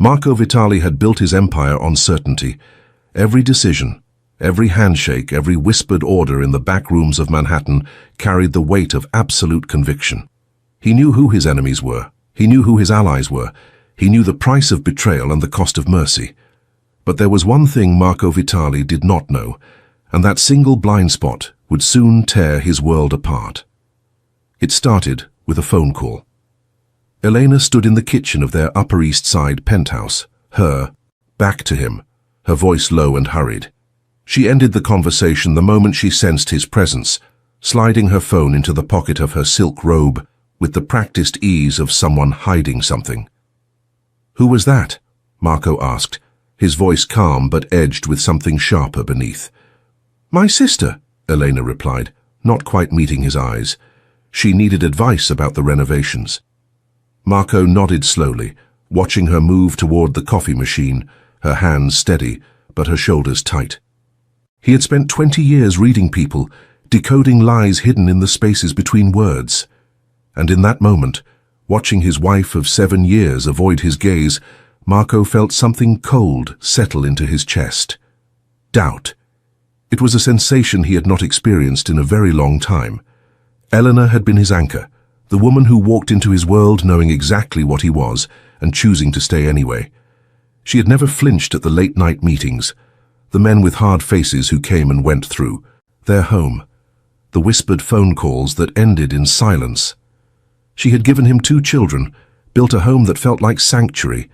Marco Vitali had built his empire on certainty. Every decision, every handshake, every whispered order in the back rooms of Manhattan carried the weight of absolute conviction. He knew who his enemies were. He knew who his allies were. He knew the price of betrayal and the cost of mercy. But there was one thing Marco Vitali did not know, and that single blind spot would soon tear his world apart. It started with a phone call. Elena stood in the kitchen of their Upper East Side penthouse, her back to him, her voice low and hurried. She ended the conversation the moment she sensed his presence, sliding her phone into the pocket of her silk robe with the practiced ease of someone hiding something. "Who was that?" Marco asked, his voice calm but edged with something sharper beneath. "My sister," Elena replied, not quite meeting his eyes. She needed advice about the renovations. Marco nodded slowly, watching her move toward the coffee machine, her hands steady, but her shoulders tight. He had spent 20 years reading people, decoding lies hidden in the spaces between words. And in that moment, watching his wife of 7 years avoid his gaze, Marco felt something cold settle into his chest. Doubt. It was a sensation he had not experienced in a very long time. Eleanor had been his anchor, the woman who walked into his world knowing exactly what he was and choosing to stay anyway. She had never flinched at the late-night meetings, the men with hard faces who came and went through, their home, the whispered phone calls that ended in silence. She had given him 2 children, built a home that felt like sanctuary,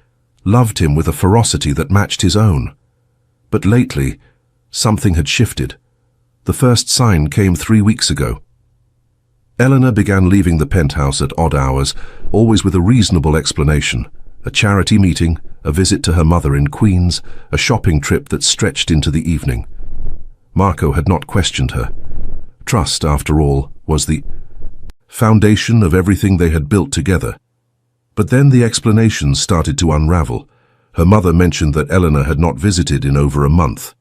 loved him with a ferocity that matched his own. But lately, something had shifted. The first sign came 3 weeks ago. Eleanor began leaving the penthouse at odd hours, always with a reasonable explanation. A charity meeting, a visit to her mother in Queens, a shopping trip that stretched into the evening. Marco had not questioned her. Trust, after all, was the foundation of everything they had built together. But then the explanations started to unravel. Her mother mentioned that Eleanor had not visited in over a month.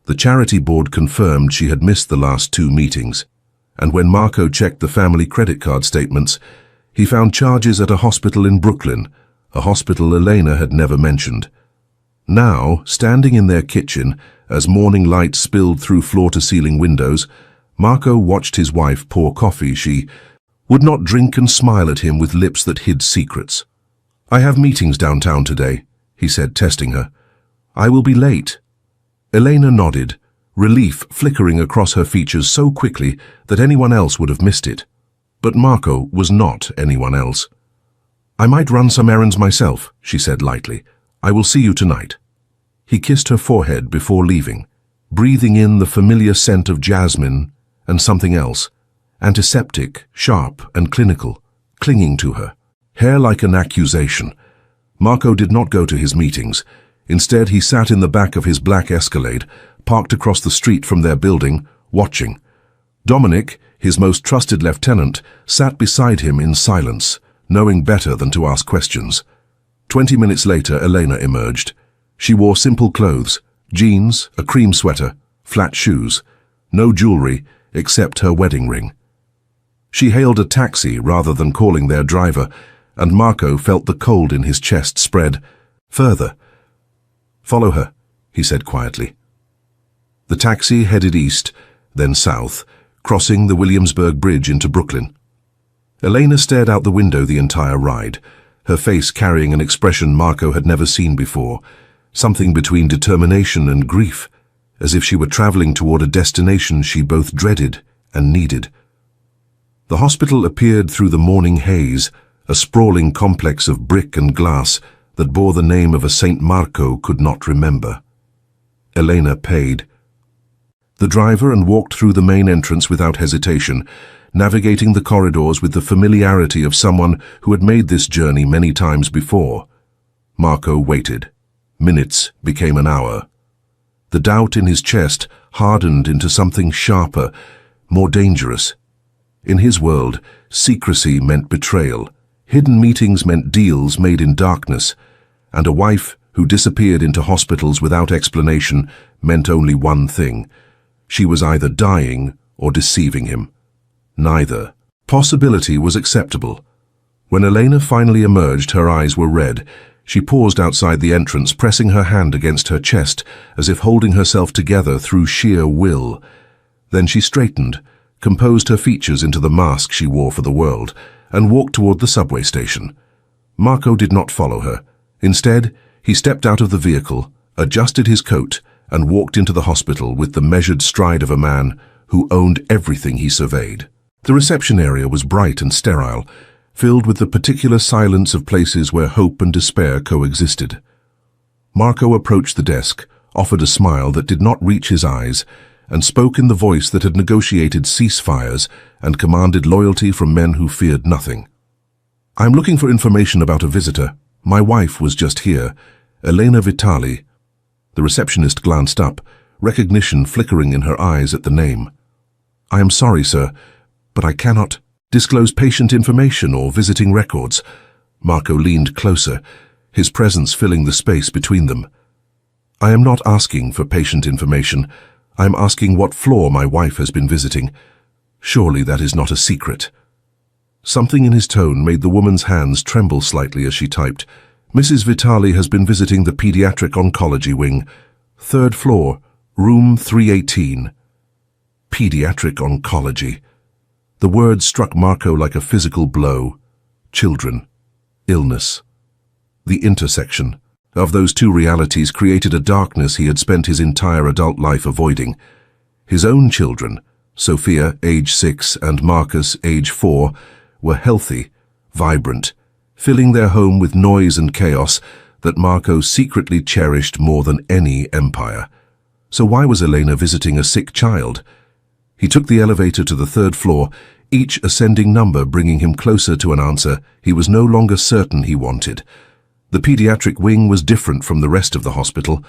The charity board confirmed she had missed the last 2 meetings. And when Marco checked the family credit card statements, he found charges at a hospital in Brooklyn, a hospital Elena had never mentioned. Now, standing in their kitchen, as morning light spilled through floor-to-ceiling windows, Marco watched his wife pour coffee. She would not drink and smile at him with lips that hid secrets. "I have meetings downtown today," he said, testing her. "I will be late." Elena nodded, relief flickering across her features so quickly that anyone else would have missed it. But Marco was not anyone else. "I might run some errands myself," she said lightly. "I will see you tonight." He kissed her forehead before leaving, breathing in the familiar scent of jasmine and something else, antiseptic, sharp and clinical, clinging to her, hair like an accusation. Marco did not go to his meetings. Instead, he sat in the back of his black Escalade, parked across the street from their building, watching. Dominic, his most trusted lieutenant, sat beside him in silence, knowing better than to ask questions. 20 minutes later, Elena emerged. She wore simple clothes, jeans, a cream sweater, flat shoes, no jewelry except her wedding ring. She hailed a taxi rather than calling their driver, and Marco felt the cold in his chest spread further. "Follow her," he said quietly. The taxi headed east, then south, crossing the Williamsburg Bridge into Brooklyn. Elena stared out the window the entire ride, her face carrying an expression Marco had never seen before, something between determination and grief, as if she were traveling toward a destination she both dreaded and needed. The hospital appeared through the morning haze, a sprawling complex of brick and glass that bore the name of a Saint Marco could not remember. Elena paid the driver and walked through the main entrance without hesitation, navigating the corridors with the familiarity of someone who had made this journey many times before. Marco waited. Minutes became an hour. The doubt in his chest hardened into something sharper, more dangerous. In his world, secrecy meant betrayal, hidden meetings meant deals made in darkness, and a wife who disappeared into hospitals without explanation meant only one thing. She was either dying or deceiving him. Neither possibility was acceptable. When Elena finally emerged, her eyes were red. She paused outside the entrance, pressing her hand against her chest, as if holding herself together through sheer will. Then she straightened, composed her features into the mask she wore for the world, and walked toward the subway station. Marco did not follow her. Instead, he stepped out of the vehicle, adjusted his coat, and walked into the hospital with the measured stride of a man who owned everything he surveyed. The reception area was bright and sterile, filled with the particular silence of places where hope and despair coexisted. Marco approached the desk, offered a smile that did not reach his eyes, and spoke in the voice that had negotiated ceasefires and commanded loyalty from men who feared nothing. "I'm looking for information about a visitor. My wife was just here, Elena Vitali." The receptionist glanced up, recognition flickering in her eyes at the name. "I am sorry, sir, but I cannot disclose patient information or visiting records." Marco leaned closer, his presence filling the space between them. "I am not asking for patient information. I am asking what floor my wife has been visiting. Surely that is not a secret." Something in his tone made the woman's hands tremble slightly as she typed. "Mrs. Vitali has been visiting the pediatric oncology wing, 3rd floor, room 318. Pediatric oncology. The word struck Marco like a physical blow. Children. Illness. The intersection of those two realities created a darkness he had spent his entire adult life avoiding. His own children, Sophia, age 6, and Marcus, age 4, were healthy, vibrant, filling their home with noise and chaos that Marco secretly cherished more than any empire. So why was Elena visiting a sick child? He took the elevator to the 3rd floor, each ascending number bringing him closer to an answer he was no longer certain he wanted. The pediatric wing was different from the rest of the hospital.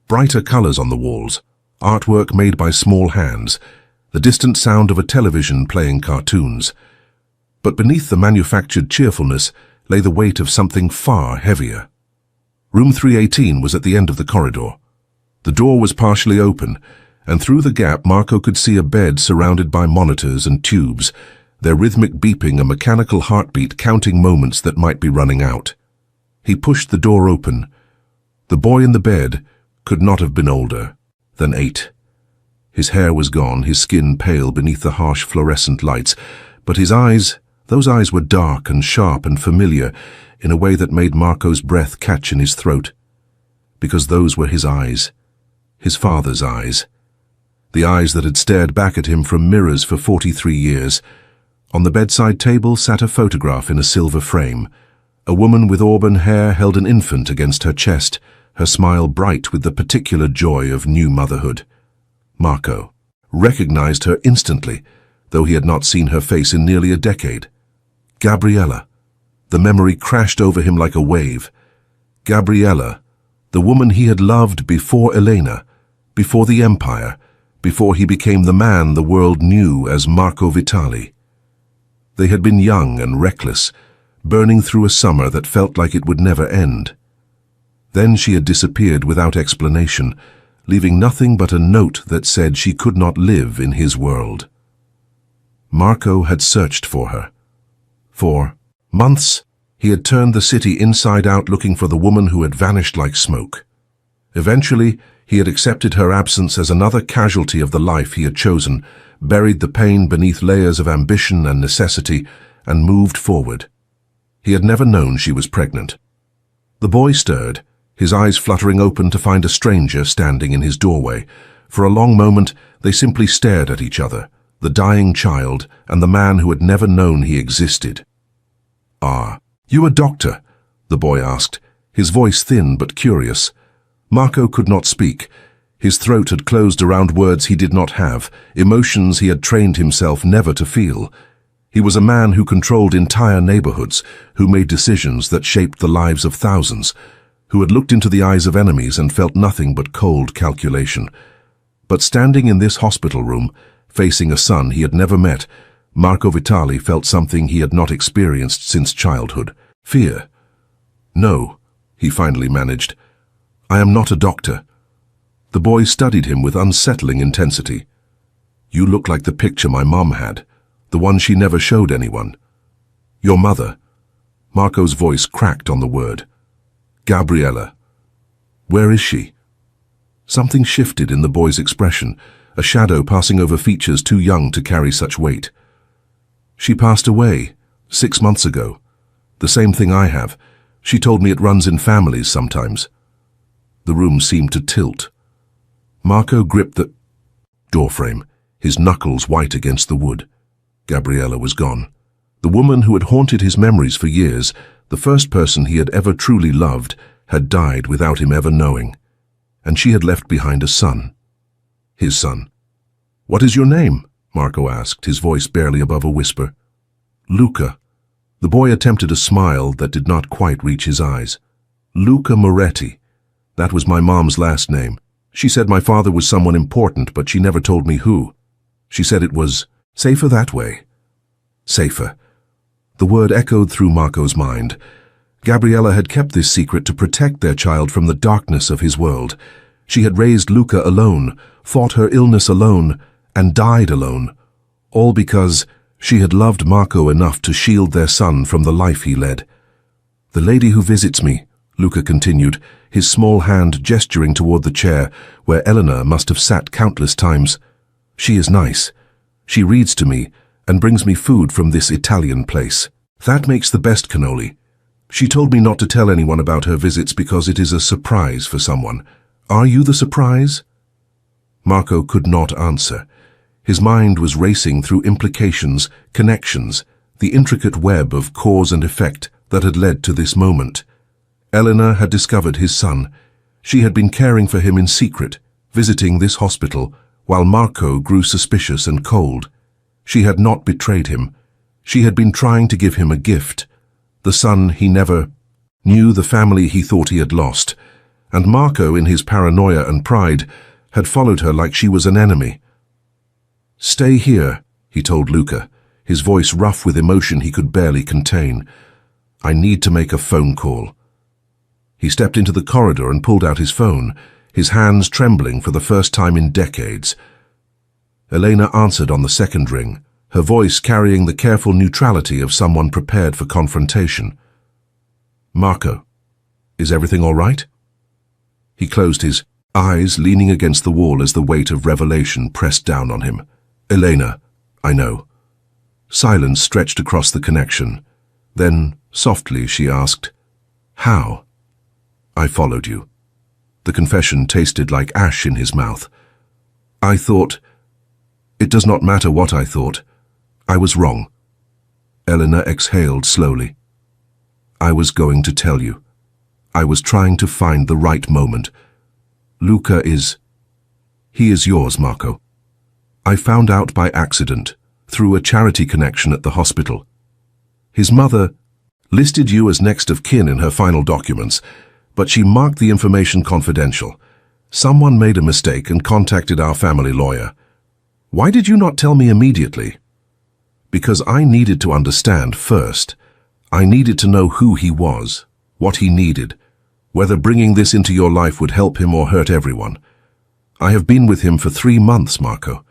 Brighter colors on the walls, artwork made by small hands, the distant sound of a television playing cartoons. But beneath the manufactured cheerfulness lay the weight of something far heavier. Room 318 was at the end of the corridor. The door was partially open, and through the gap Marco could see a bed surrounded by monitors and tubes, their rhythmic beeping a mechanical heartbeat counting moments that might be running out. He pushed the door open. The boy in the bed could not have been older than 8. His hair was gone, his skin pale beneath the harsh fluorescent lights, but his eyes, those eyes were dark and sharp and familiar in a way that made Marco's breath catch in his throat. Because those were his eyes, his father's eyes. The eyes that had stared back at him from mirrors for 43 years. On the bedside table sat a photograph in a silver frame. A woman with auburn hair held an infant against her chest, her smile bright with the particular joy of new motherhood. Marco recognized her instantly, though he had not seen her face in nearly a decade. Gabriella. The memory crashed over him like a wave. Gabriella, the woman he had loved before Elena, before the empire, before he became the man the world knew as Marco Vitali. They had been young and reckless, burning through a summer that felt like it would never end. Then she had disappeared without explanation, leaving nothing but a note that said she could not live in his world. Marco had searched for her. For months, he had turned the city inside out looking for the woman who had vanished like smoke. Eventually, he had accepted her absence as another casualty of the life he had chosen, buried the pain beneath layers of ambition and necessity, and moved forward. He had never known she was pregnant. The boy stirred, his eyes fluttering open to find a stranger standing in his doorway. For a long moment, they simply stared at each other, the dying child and the man who had never known he existed. "Ah, you a doctor?" the boy asked, his voice thin but curious. Marco could not speak. His throat had closed around words he did not have, emotions he had trained himself never to feel. He was a man who controlled entire neighborhoods, who made decisions that shaped the lives of thousands, who had looked into the eyes of enemies and felt nothing but cold calculation. But standing in this hospital room, facing a son he had never met, Marco Vitali felt something he had not experienced since childhood. Fear. "No," he finally managed. "I am not a doctor." The boy studied him with unsettling intensity. "You look like the picture my mom had, the one she never showed anyone." "Your mother." Marco's voice cracked on the word. Gabriella. Where is she? Something shifted in the boy's expression, a shadow passing over features too young to carry such weight. She passed away 6 months ago. The same thing I have. She told me it runs in families sometimes. The room seemed to tilt. Marco gripped the doorframe, his knuckles white against the wood. Gabriella was gone. The woman who had haunted his memories for years, the first person he had ever truly loved, had died without him ever knowing. And she had left behind a son. His son. "What is your name?" Marco asked, his voice barely above a whisper. "Luca." The boy attempted a smile that did not quite reach his eyes. "Luca Moretti. That was my mom's last name. She said my father was someone important, but she never told me who. She said it was safer that way." Safer. The word echoed through Marco's mind. Gabriella had kept this secret to protect their child from the darkness of his world. She had raised Luca alone, fought her illness alone, and died alone, all because she had loved Marco enough to shield their son from the life he led. "The lady who visits me," Luca continued, his small hand gesturing toward the chair where Eleanor must have sat countless times. "She is nice. She reads to me and brings me food from this Italian place. That makes the best cannoli. She told me not to tell anyone about her visits because it is a surprise for someone. Are you the surprise?" Marco could not answer. His mind was racing through implications, connections, the intricate web of cause and effect that had led to this moment. Eleanor had discovered his son. She had been caring for him in secret, visiting this hospital, while Marco grew suspicious and cold. She had not betrayed him. She had been trying to give him a gift. The son he never knew, the family he thought he had lost. And Marco, in his paranoia and pride, had followed her like she was an enemy. "Stay here," he told Luca, his voice rough with emotion he could barely contain. "I need to make a phone call." He stepped into the corridor and pulled out his phone, his hands trembling for the first time in decades. Elena answered on the second ring, her voice carrying the careful neutrality of someone prepared for confrontation. "Marco, is everything all right?" He closed his eyes, leaning against the wall as the weight of revelation pressed down on him. "Elena, I know." Silence stretched across the connection. Then, softly, she asked, "How?" "I followed you." The confession tasted like ash in his mouth. "I thought—" "It does not matter what I thought. I was wrong." Eleanor exhaled slowly. "I was going to tell you. I was trying to find the right moment. Luca is... he is yours, Marco. I found out by accident, through a charity connection at the hospital. His mother listed you as next of kin in her final documents, but she marked the information confidential. Someone made a mistake and contacted our family lawyer. Why did you not tell me immediately? Because I needed to understand first. I needed to know who he was, what he needed, whether bringing this into your life would help him or hurt everyone. I have been with him for 3 months, Marco.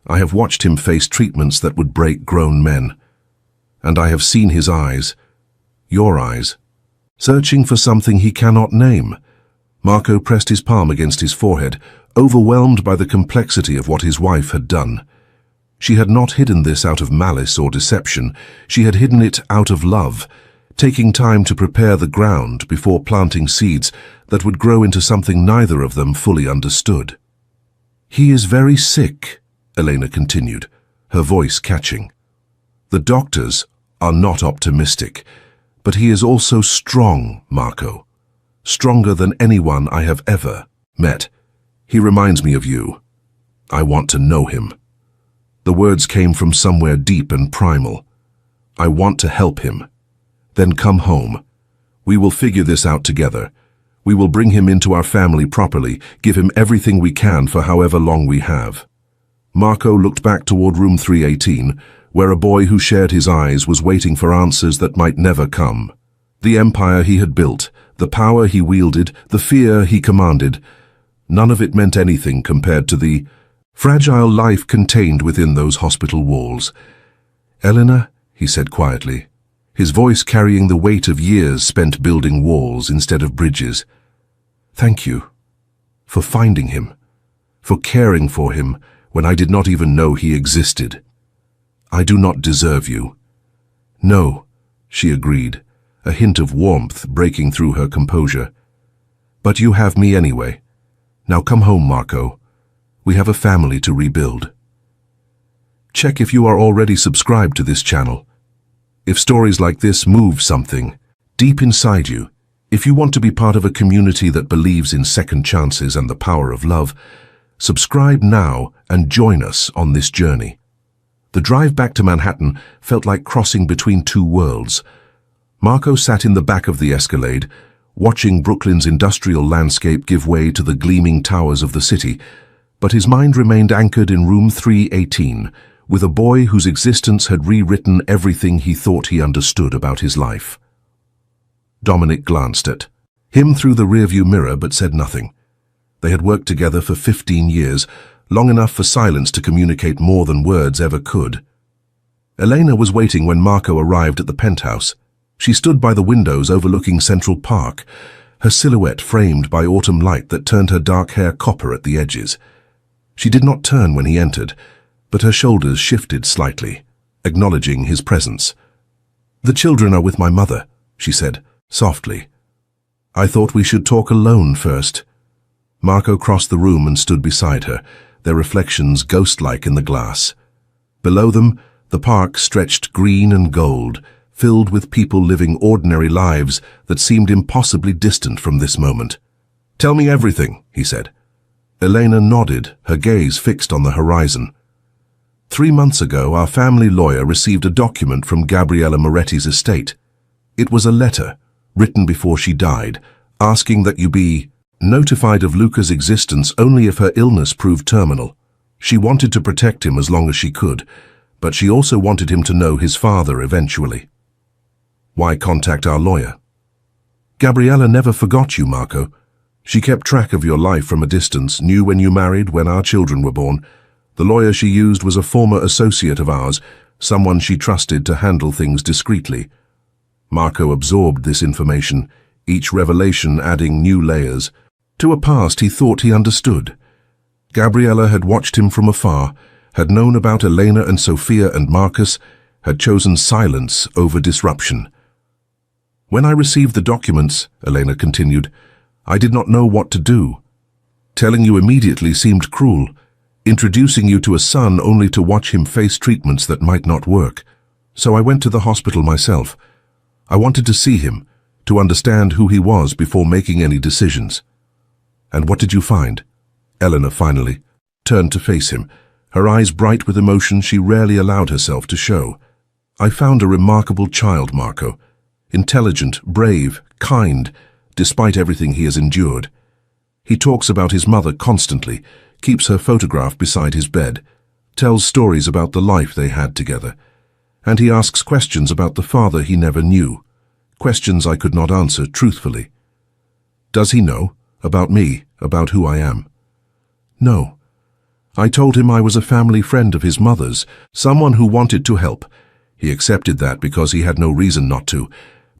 I have watched him face treatments that would break grown men. And I have seen his eyes, your eyes, searching for something he cannot name. Marco pressed his palm against his forehead, overwhelmed by the complexity of what his wife had done. She had not hidden this out of malice or deception. She had hidden it out of love, taking time to prepare the ground before planting seeds that would grow into something neither of them fully understood. "He is very sick," Elena continued, her voice catching. "The doctors are not optimistic, but he is also strong, Marco. Stronger than anyone I have ever met. He reminds me of you. I want to know him." The words came from somewhere deep and primal. "I want to help him. Then come home. We will figure this out together. We will bring him into our family properly, give him everything we can for however long we have." Marco looked back toward room 318, where a boy who shared his eyes was waiting for answers that might never come. The empire he had built, the power he wielded, the fear he commanded, none of it meant anything compared to the fragile life contained within those hospital walls. "Eleanor," he said quietly, his voice carrying the weight of years spent building walls instead of bridges. Thank you for finding him, for caring for him when I did not even know he existed. I do not deserve you. No, she agreed, a hint of warmth breaking through her composure. But you have me anyway. Now come home, Marco. We have a family to rebuild. Check if you are already subscribed to this channel. If stories like this move something deep inside you, if you want to be part of a community that believes in second chances and the power of love, subscribe now and join us on this journey. The drive back to Manhattan felt like crossing between two worlds. Marco sat in the back of the Escalade, watching Brooklyn's industrial landscape give way to the gleaming towers of the city, but his mind remained anchored in room 318, with a boy whose existence had rewritten everything he thought he understood about his life. Dominic glanced at him through the rearview mirror but said nothing. They had worked together for 15 years, long enough for silence to communicate more than words ever could. Elena was waiting when Marco arrived at the penthouse. She stood by the windows overlooking Central Park, her silhouette framed by autumn light that turned her dark hair copper at the edges. She did not turn when he entered, but her shoulders shifted slightly, acknowledging his presence. "The children are with my mother," she said, softly. "I thought we should talk alone first." Marco crossed the room and stood beside her, their reflections ghost-like in the glass. Below them, the park stretched green and gold, filled with people living ordinary lives that seemed impossibly distant from this moment. "Tell me everything," he said. Elena nodded, her gaze fixed on the horizon. 3 months ago, our family lawyer received a document from Gabriella Moretti's estate. It was a letter, written before she died, asking that you be notified of Luca's existence only if her illness proved terminal. She wanted to protect him as long as she could, but she also wanted him to know his father eventually. Why contact our lawyer? Gabriella never forgot you, Marco. She kept track of your life from a distance, knew when you married, when our children were born. The lawyer she used was a former associate of ours, someone she trusted to handle things discreetly. Marco absorbed this information, each revelation adding new layers, to a past he thought he understood. Gabriella had watched him from afar, had known about Elena and Sophia and Marcus, had chosen silence over disruption. When I received the documents, Elena continued, I did not know what to do. Telling you immediately seemed cruel, introducing you to a son only to watch him face treatments that might not work. So I went to the hospital myself. I wanted to see him, to understand who he was before making any decisions. And what did you find? Eleanor finally turned to face him, her eyes bright with emotion she rarely allowed herself to show. I found a remarkable child, Marco. Intelligent, brave, kind, despite everything he has endured. He talks about his mother constantly, keeps her photograph beside his bed, tells stories about the life they had together. And he asks questions about the father he never knew, questions I could not answer truthfully. Does he know? About me? About who I am? No. I told him I was a family friend of his mother's, someone who wanted to help. He accepted that because he had no reason not to,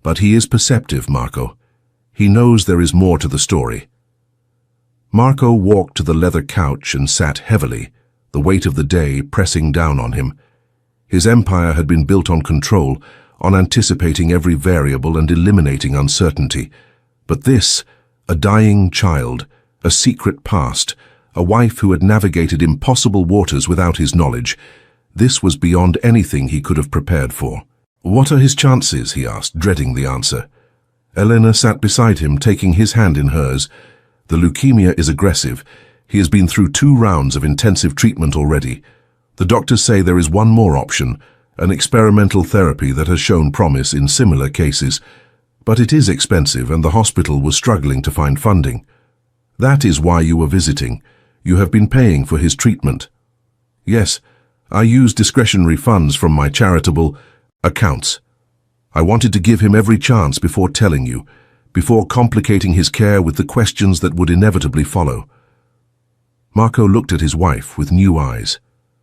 but he is perceptive, Marco. He knows there is more to the story. Marco walked to the leather couch and sat heavily, the weight of the day pressing down on him. His empire had been built on control, on anticipating every variable and eliminating uncertainty. But this, a dying child, a secret past, a wife who had navigated impossible waters without his knowledge, this was beyond anything he could have prepared for. What are his chances? He asked, dreading the answer. Elena sat beside him, taking his hand in hers. The leukemia is aggressive. He has been through 2 rounds of intensive treatment already. The doctors say there is one more option, an experimental therapy that has shown promise in similar cases. But it is expensive and the hospital was struggling to find funding. That is why you were visiting. You have been paying for his treatment. Yes, I used discretionary funds from my charitable accounts. I wanted to give him every chance before telling you, before complicating his care with the questions that would inevitably follow. Marco looked at his wife with new eyes.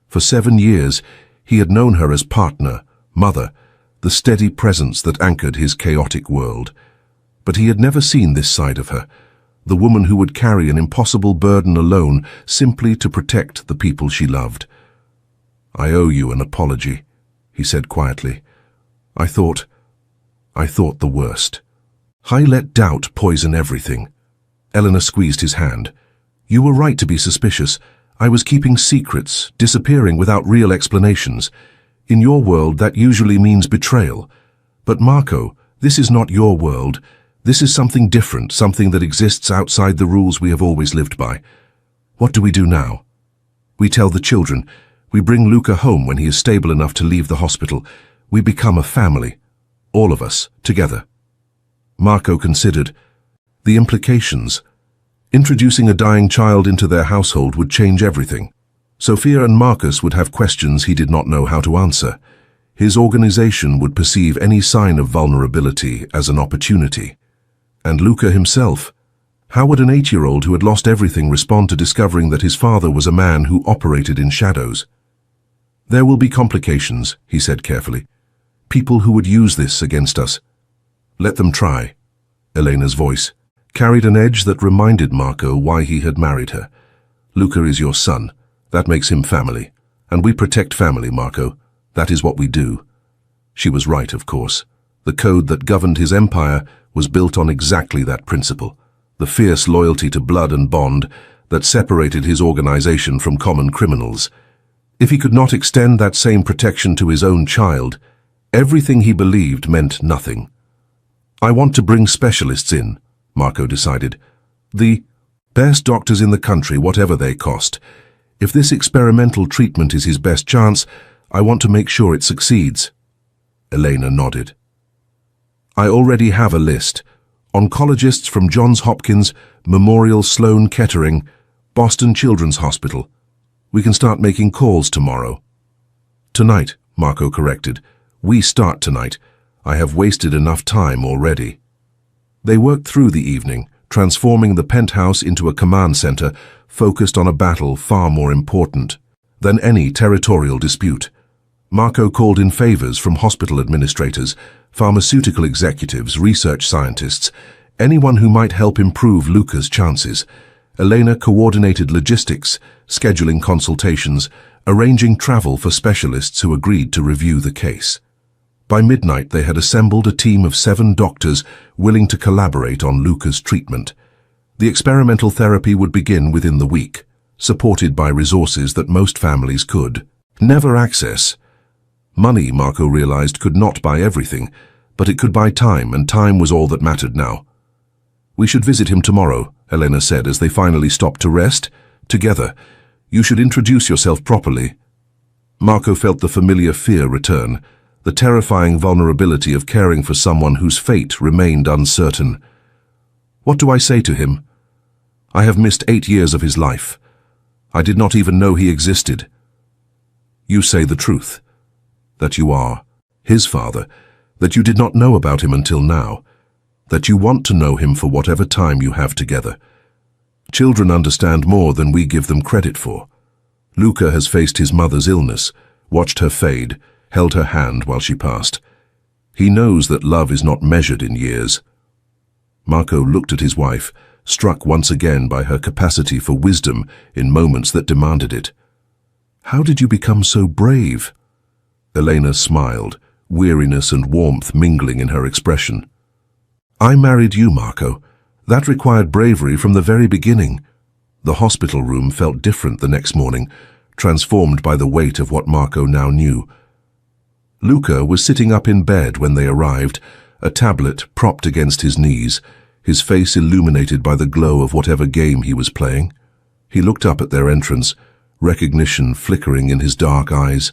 For 7 years, he had known her as partner, mother, the steady presence that anchored his chaotic world. But he had never seen this side of her, the woman who would carry an impossible burden alone simply to protect the people she loved. "I owe you an apology," he said quietly. I thought the worst. I let doubt poison everything." Eleanor squeezed his hand. "You were right to be suspicious. I was keeping secrets, disappearing without real explanations. In your world, that usually means betrayal. But Marco, this is not your world. This is something different, something that exists outside the rules we have always lived by. What do we do now?" "We tell the children. We bring Luca home when he is stable enough to leave the hospital. We become a family. All of us, together." Marco considered the implications. Introducing a dying child into their household would change everything. Sophia and Marcus would have questions he did not know how to answer. His organization would perceive any sign of vulnerability as an opportunity. And Luca himself? How would an 8-year-old who had lost everything respond to discovering that his father was a man who operated in shadows? "There will be complications," he said carefully. "People who would use this against us." "Let them try." Elena's voice carried an edge that reminded Marco why he had married her. "Luca is your son. That makes him family. And we protect family, Marco. That is what we do." She was right, of course. The code that governed his empire was built on exactly that principle, the fierce loyalty to blood and bond that separated his organization from common criminals. If he could not extend that same protection to his own child, everything he believed meant nothing. "I want to bring specialists in," Marco decided. "The best doctors in the country, whatever they cost. If this experimental treatment is his best chance, I want to make sure it succeeds." Elena nodded. "I already have a list. Oncologists from Johns Hopkins, Memorial Sloan Kettering, Boston Children's Hospital. We can start making calls tomorrow." "Tonight," Marco corrected. "We start tonight. I have wasted enough time already." They worked through the evening, transforming the penthouse into a command center focused on a battle far more important than any territorial dispute. Marco called in favors from hospital administrators, pharmaceutical executives, research scientists, anyone who might help improve Luca's chances. Elena coordinated logistics, scheduling consultations, arranging travel for specialists who agreed to review the case. By midnight, they had assembled a team of 7 doctors willing to collaborate on Luca's treatment. The experimental therapy would begin within the week, supported by resources that most families could never access. Money, Marco realized, could not buy everything, but it could buy time, and time was all that mattered now. "We should visit him tomorrow," Elena said as they finally stopped to rest. "Together. You should introduce yourself properly." Marco felt the familiar fear return, the terrifying vulnerability of caring for someone whose fate remained uncertain. "What do I say to him? I have missed 8 years of his life. I did not even know he existed." "You say the truth, that you are his father, that you did not know about him until now, that you want to know him for whatever time you have together. Children understand more than we give them credit for. Luca has faced his mother's illness, watched her fade, held her hand while she passed. He knows that love is not measured in years." Marco looked at his wife, struck once again by her capacity for wisdom in moments that demanded it. "How did you become so brave?" Elena smiled, weariness and warmth mingling in her expression. "I married you, Marco. That required bravery from the very beginning." The hospital room felt different the next morning, transformed by the weight of what Marco now knew. Luca was sitting up in bed when they arrived, a tablet propped against his knees, his face illuminated by the glow of whatever game he was playing. He looked up at their entrance, recognition flickering in his dark eyes.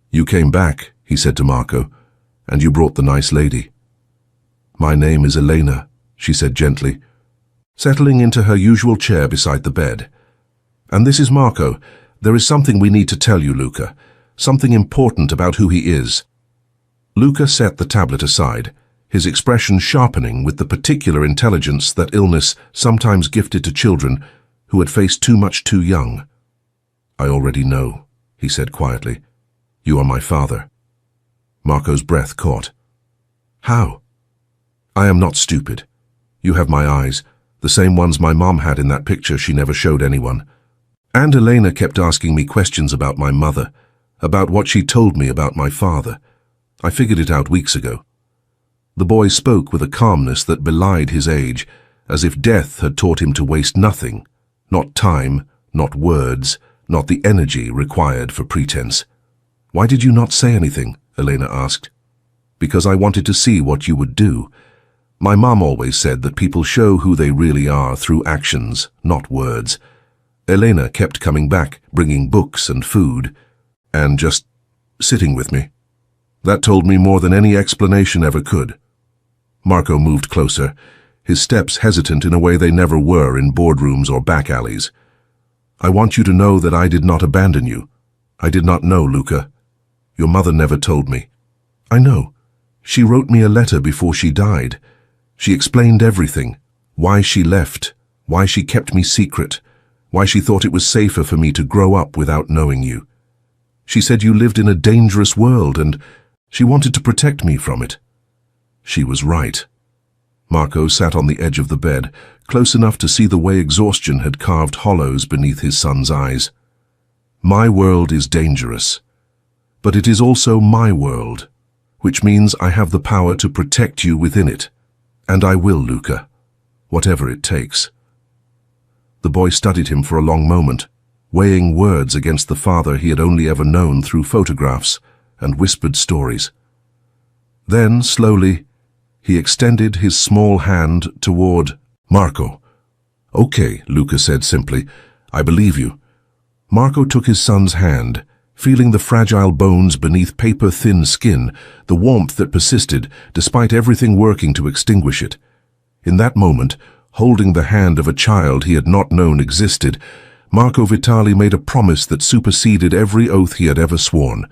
"You came back," he said to Marco, "and you brought the nice lady." "My name is Elena," she said gently, settling into her usual chair beside the bed. "And this is Marco. There is something we need to tell you, Luca. Something important about who he is." Luca set the tablet aside, his expression sharpening with the particular intelligence that illness sometimes gifted to children who had faced too much too young. "I already know," he said quietly. "You are my father." Marco's breath caught. How? I am not stupid. You have my eyes, the same ones my mom had in that picture she never showed anyone. And Elena kept asking me questions about my mother, about what she told me about my father. I figured it out weeks ago. The boy spoke with a calmness that belied his age, as if death had taught him to waste nothing, not time, not words, not the energy required for pretense. Why did you not say anything? Elena asked. Because I wanted to see what you would do. My mom always said that people show who they really are through actions, not words. Elena kept coming back, bringing books and food, and just sitting with me. That told me more than any explanation ever could. Marco moved closer, his steps hesitant in a way they never were in boardrooms or back alleys. I want you to know that I did not abandon you. I did not know, Luca. Your mother never told me. I know. She wrote me a letter before she died. She explained everything, why she left, why she kept me secret, why she thought it was safer for me to grow up without knowing you. She said you lived in a dangerous world and she wanted to protect me from it. She was right. Marco sat on the edge of the bed, close enough to see the way exhaustion had carved hollows beneath his son's eyes. My world is dangerous, but it is also my world, which means I have the power to protect you within it. And I will, Luca, whatever it takes. The boy studied him for a long moment, weighing words against the father he had only ever known through photographs and whispered stories. Then, slowly, he extended his small hand toward Marco. Okay, Luca said simply, I believe you. Marco took his son's hand, feeling the fragile bones beneath paper-thin skin, the warmth that persisted despite everything working to extinguish it. In that moment, holding the hand of a child he had not known existed, Marco Vitali made a promise that superseded every oath he had ever sworn.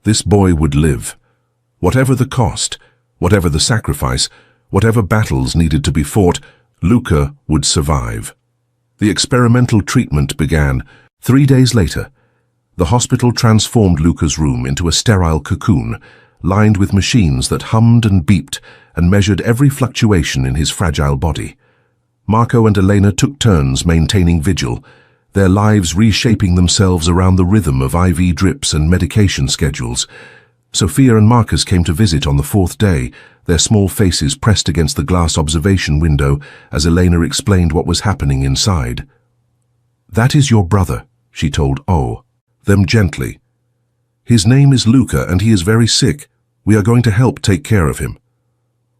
This boy would live. Whatever the cost, whatever the sacrifice, whatever battles needed to be fought, Luca would survive. The experimental treatment began. 3 days later, the hospital transformed Luca's room into a sterile cocoon, lined with machines that hummed and beeped and measured every fluctuation in his fragile body. Marco and Elena took turns maintaining vigil, their lives reshaping themselves around the rhythm of IV drips and medication schedules. Sophia and Marcus came to visit on the 4th day, their small faces pressed against the glass observation window as Elena explained what was happening inside. That is your brother, she told them gently. His name is Luca and he is very sick. We are going to help take care of him.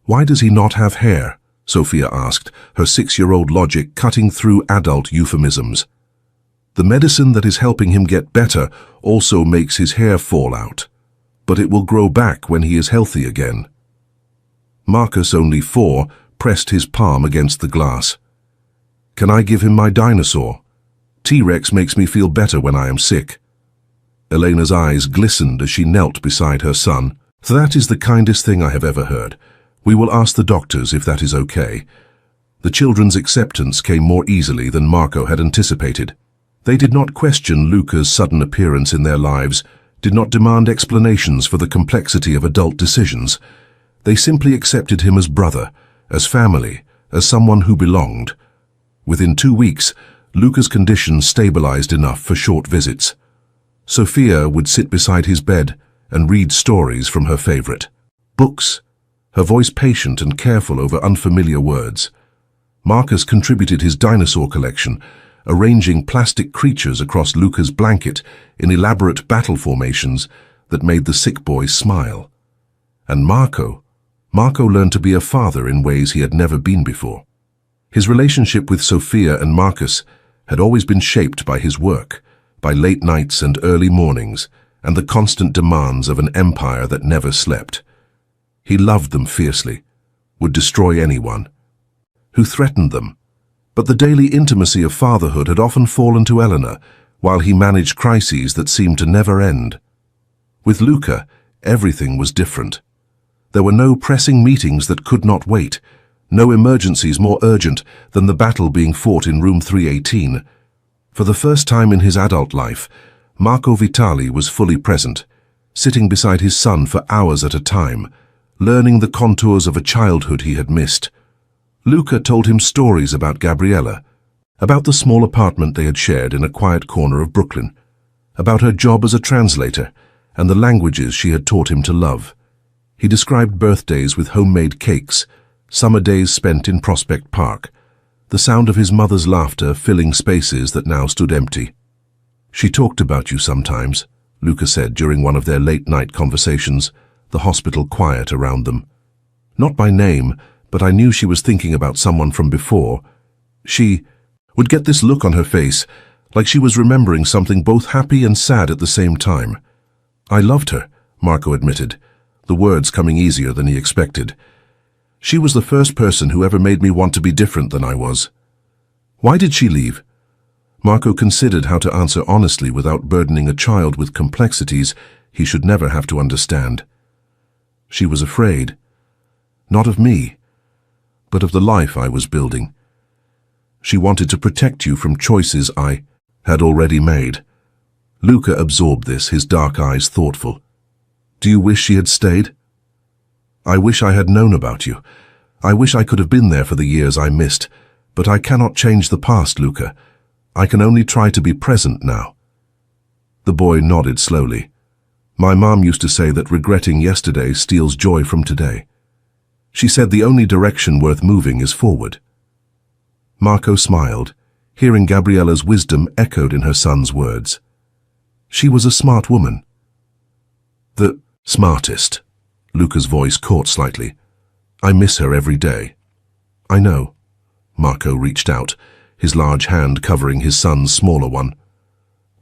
Why does he not have hair? Sophia asked, her 6-year-old logic cutting through adult euphemisms. The medicine that is helping him get better also makes his hair fall out, but it will grow back when he is healthy again. Marcus, only 4, pressed his palm against the glass. Can I give him my dinosaur? T-Rex makes me feel better when I am sick. Elena's eyes glistened as she knelt beside her son. That is the kindest thing I have ever heard. We will ask the doctors if that is okay. The children's acceptance came more easily than Marco had anticipated. They did not question Luca's sudden appearance in their lives, did not demand explanations for the complexity of adult decisions. They simply accepted him as brother, as family, as someone who belonged. Within 2 weeks, Luca's condition stabilized enough for short visits. Sophia would sit beside his bed and read stories from her favorite books, her voice patient and careful over unfamiliar words. Marcus contributed his dinosaur collection, arranging plastic creatures across Luca's blanket in elaborate battle formations that made the sick boy smile. And Marco learned to be a father in ways he had never been before. His relationship with Sophia and Marcus had always been shaped by his work, by late nights and early mornings, and the constant demands of an empire that never slept. He loved them fiercely, would destroy anyone who threatened them, but the daily intimacy of fatherhood had often fallen to Eleanor, while he managed crises that seemed to never end. With Luca, everything was different. There were no pressing meetings that could not wait, no emergencies more urgent than the battle being fought in room 318. For the first time in his adult life, Marco Vitali was fully present, sitting beside his son for hours at a time, learning the contours of a childhood he had missed. Luca told him stories about Gabriella, about the small apartment they had shared in a quiet corner of Brooklyn, about her job as a translator and the languages she had taught him to love. He described birthdays with homemade cakes, summer days spent in Prospect Park, the sound of his mother's laughter filling spaces that now stood empty. "She talked about you sometimes," Luca said during one of their late-night conversations, the hospital quiet around them. "Not by name, but I knew she was thinking about someone from before. She would get this look on her face, like she was remembering something both happy and sad at the same time." "I loved her," Marco admitted, the words coming easier than he expected. "She was the first person who ever made me want to be different than I was." "Why did she leave?" Marco considered how to answer honestly without burdening a child with complexities he should never have to understand. "She was afraid. Not of me, but of the life I was building. She wanted to protect you from choices I had already made." Luca absorbed this, his dark eyes thoughtful. "Do you wish she had stayed?" "I wish I had known about you. I wish I could have been there for the years I missed, but I cannot change the past, Luca. I can only try to be present now." The boy nodded slowly. "My mom used to say that regretting yesterday steals joy from today. She said the only direction worth moving is forward." Marco smiled, hearing Gabriella's wisdom echoed in her son's words. "She was a smart woman." "The smartest," Luca's voice caught slightly. "I miss her every day." "I know." Marco reached out, his large hand covering his son's smaller one.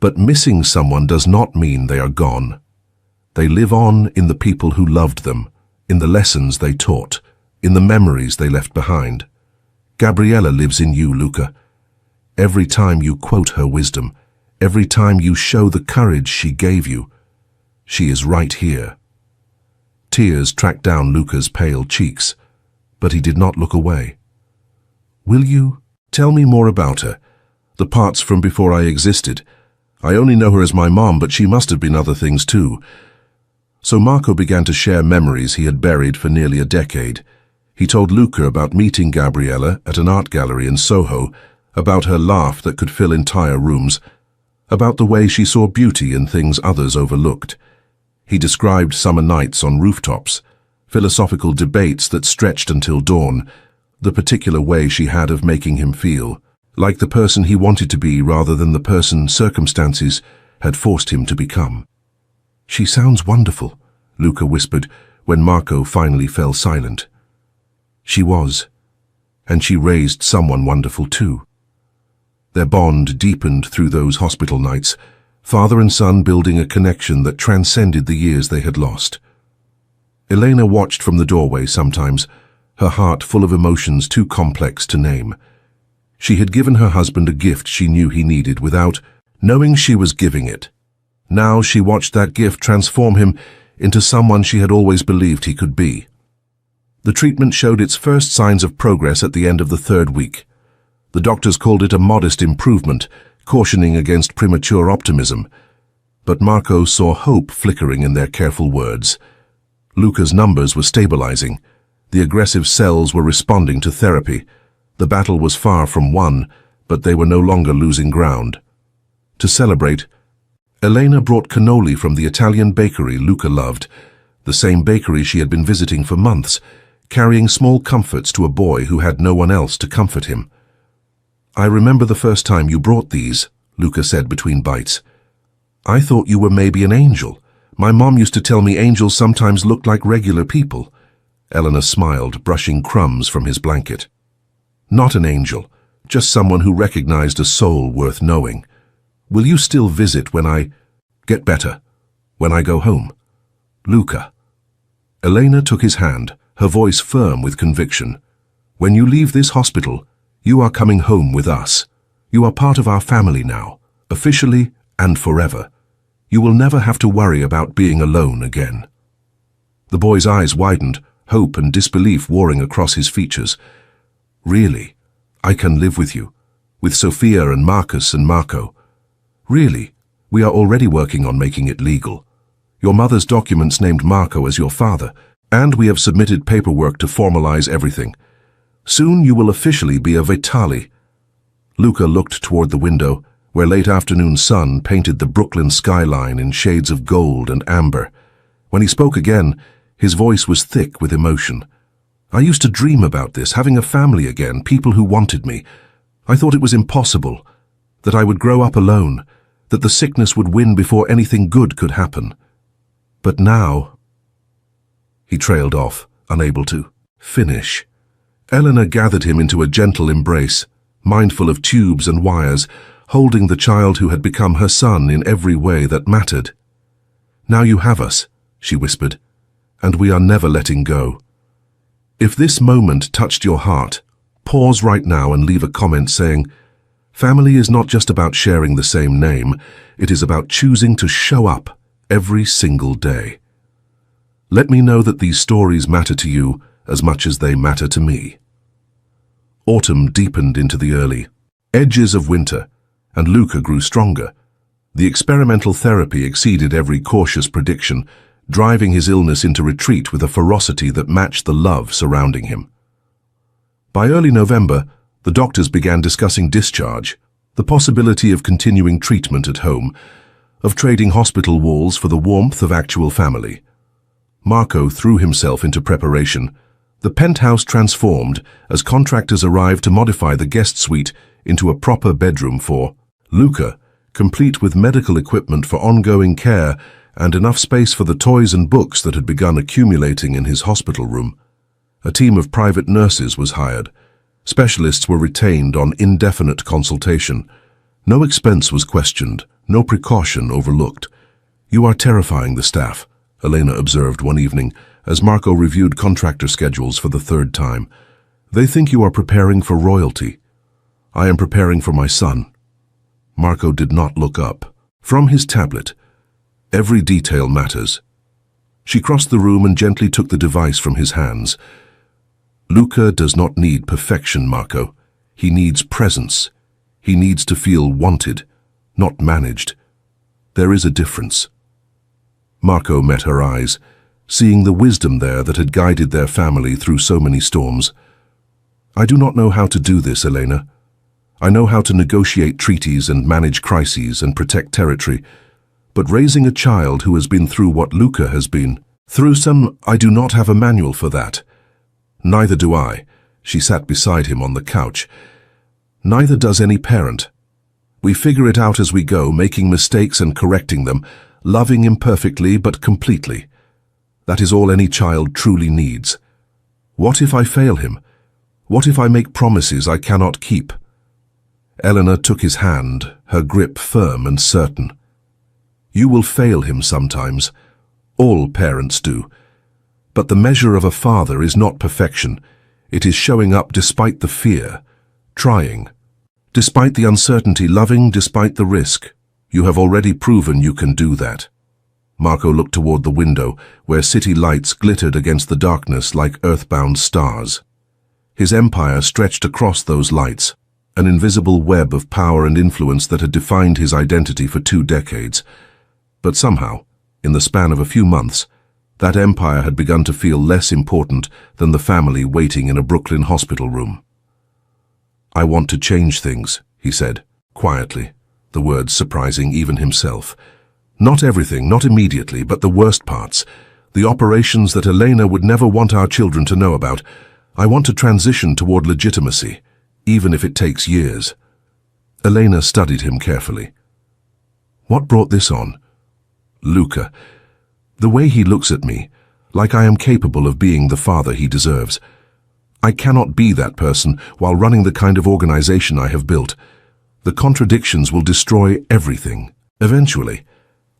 "But missing someone does not mean they are gone. They live on in the people who loved them, in the lessons they taught, in the memories they left behind. Gabriella lives in you, Luca. Every time you quote her wisdom, every time you show the courage she gave you, she is right here." Tears tracked down Luca's pale cheeks, but he did not look away. "Will you tell me more about her? The parts from before I existed. I only know her as my mom, but she must have been other things too." So Marco began to share memories he had buried for nearly a decade. He told Luca about meeting Gabriella at an art gallery in Soho, about her laugh that could fill entire rooms, about the way she saw beauty in things others overlooked. He described summer nights on rooftops, philosophical debates that stretched until dawn, the particular way she had of making him feel, like the person he wanted to be rather than the person circumstances had forced him to become. "She sounds wonderful," Luca whispered when Marco finally fell silent. "She was, and she raised someone wonderful too." Their bond deepened through those hospital nights, father and son building a connection that transcended the years they had lost. Elena watched from the doorway sometimes, her heart full of emotions too complex to name. She had given her husband a gift she knew he needed without knowing she was giving it. Now she watched that gift transform him into someone she had always believed he could be. The treatment showed its first signs of progress at the end of the 3rd week. The doctors called it a modest improvement, cautioning against premature optimism. But Marco saw hope flickering in their careful words. Luca's numbers were stabilizing. The aggressive cells were responding to therapy. The battle was far from won, but they were no longer losing ground. To celebrate, Elena brought cannoli from the Italian bakery Luca loved, the same bakery she had been visiting for months, carrying small comforts to a boy who had no one else to comfort him. "I remember the first time you brought these," Luca said between bites. "I thought you were maybe an angel. My mom used to tell me angels sometimes looked like regular people." Elena smiled, brushing crumbs from his blanket. "Not an angel, just someone who recognized a soul worth knowing. Will you still visit when I get better, when I go home? Luca." Elena took his hand, her voice firm with conviction. "When you leave this hospital, you are coming home with us. You are part of our family now, officially and forever. You will never have to worry about being alone again." The boy's eyes widened, hope and disbelief warring across his features. "Really? I can live with you, with Sophia and Marcus and Marco. Really? We are already working on making it legal. Your mother's documents named Marco as your father, and we have submitted paperwork to formalize everything. Soon you will officially be a Vitali." Luca looked toward the window, where late afternoon sun painted the Brooklyn skyline in shades of gold and amber. When he spoke again, his voice was thick with emotion. "I used to dream about this, having a family again, people who wanted me. I thought it was impossible, that I would grow up alone, that the sickness would win before anything good could happen. But now—" He trailed off, unable to finish. Elena gathered him into a gentle embrace, mindful of tubes and wires, holding the child who had become her son in every way that mattered. "Now you have us," she whispered, "and we are never letting go. If this moment touched your heart, pause right now and leave a comment saying, 'Family is not just about sharing the same name, it is about choosing to show up every single day.' Let me know that these stories matter to you as much as they matter to me." Autumn deepened into the early edges of winter, and Luca grew stronger. The experimental therapy exceeded every cautious prediction, driving his illness into retreat with a ferocity that matched the love surrounding him. By early November, the doctors began discussing discharge, the possibility of continuing treatment at home, of trading hospital walls for the warmth of actual family. Marco threw himself into preparation. The penthouse transformed as contractors arrived to modify the guest suite into a proper bedroom for Luca, complete with medical equipment for ongoing care and enough space for the toys and books that had begun accumulating in his hospital room. A team of private nurses was hired. Specialists were retained on indefinite consultation. No expense was questioned, no precaution overlooked. "You are terrifying the staff," Elena observed one evening as Marco reviewed contractor schedules for the third time. "They think you are preparing for royalty. I am preparing for my son." Marco did not look up. From his tablet, every detail matters. She crossed the room and gently took the device from his hands. "Luca does not need perfection, Marco. He needs presence. He needs to feel wanted, not managed. There is a difference." Marco met her eyes, seeing the wisdom there that had guided their family through so many storms. "I do not know how to do this, Elena. I know how to negotiate treaties and manage crises and protect territory, but raising a child who has been through what Luca has been through, I do not have a manual for that." "Neither do I." She sat beside him on the couch. "Neither does any parent. We figure it out as we go, making mistakes and correcting them, loving imperfectly but completely. That is all any child truly needs. What if I fail him? What if I make promises I cannot keep?" Eleanor took his hand, her grip firm and certain. "You will fail him sometimes. All parents do. But the measure of a father is not perfection. It is showing up despite the fear, trying. Despite the uncertainty, loving despite the risk. You have already proven you can do that." Marco looked toward the window, where city lights glittered against the darkness like earthbound stars. His empire stretched across those lights, an invisible web of power and influence that had defined his identity for 2 decades. But somehow, in the span of a few months, that empire had begun to feel less important than the family waiting in a Brooklyn hospital room. "I want to change things," he said, quietly, the words surprising even himself. "Not everything, not immediately, but the worst parts, the operations that Elena would never want our children to know about. I want to transition toward legitimacy, even if it takes years." Elena studied him carefully. "What brought this on?" "Luca. The way he looks at me, like I am capable of being the father he deserves. I cannot be that person while running the kind of organization I have built. The contradictions will destroy everything, eventually.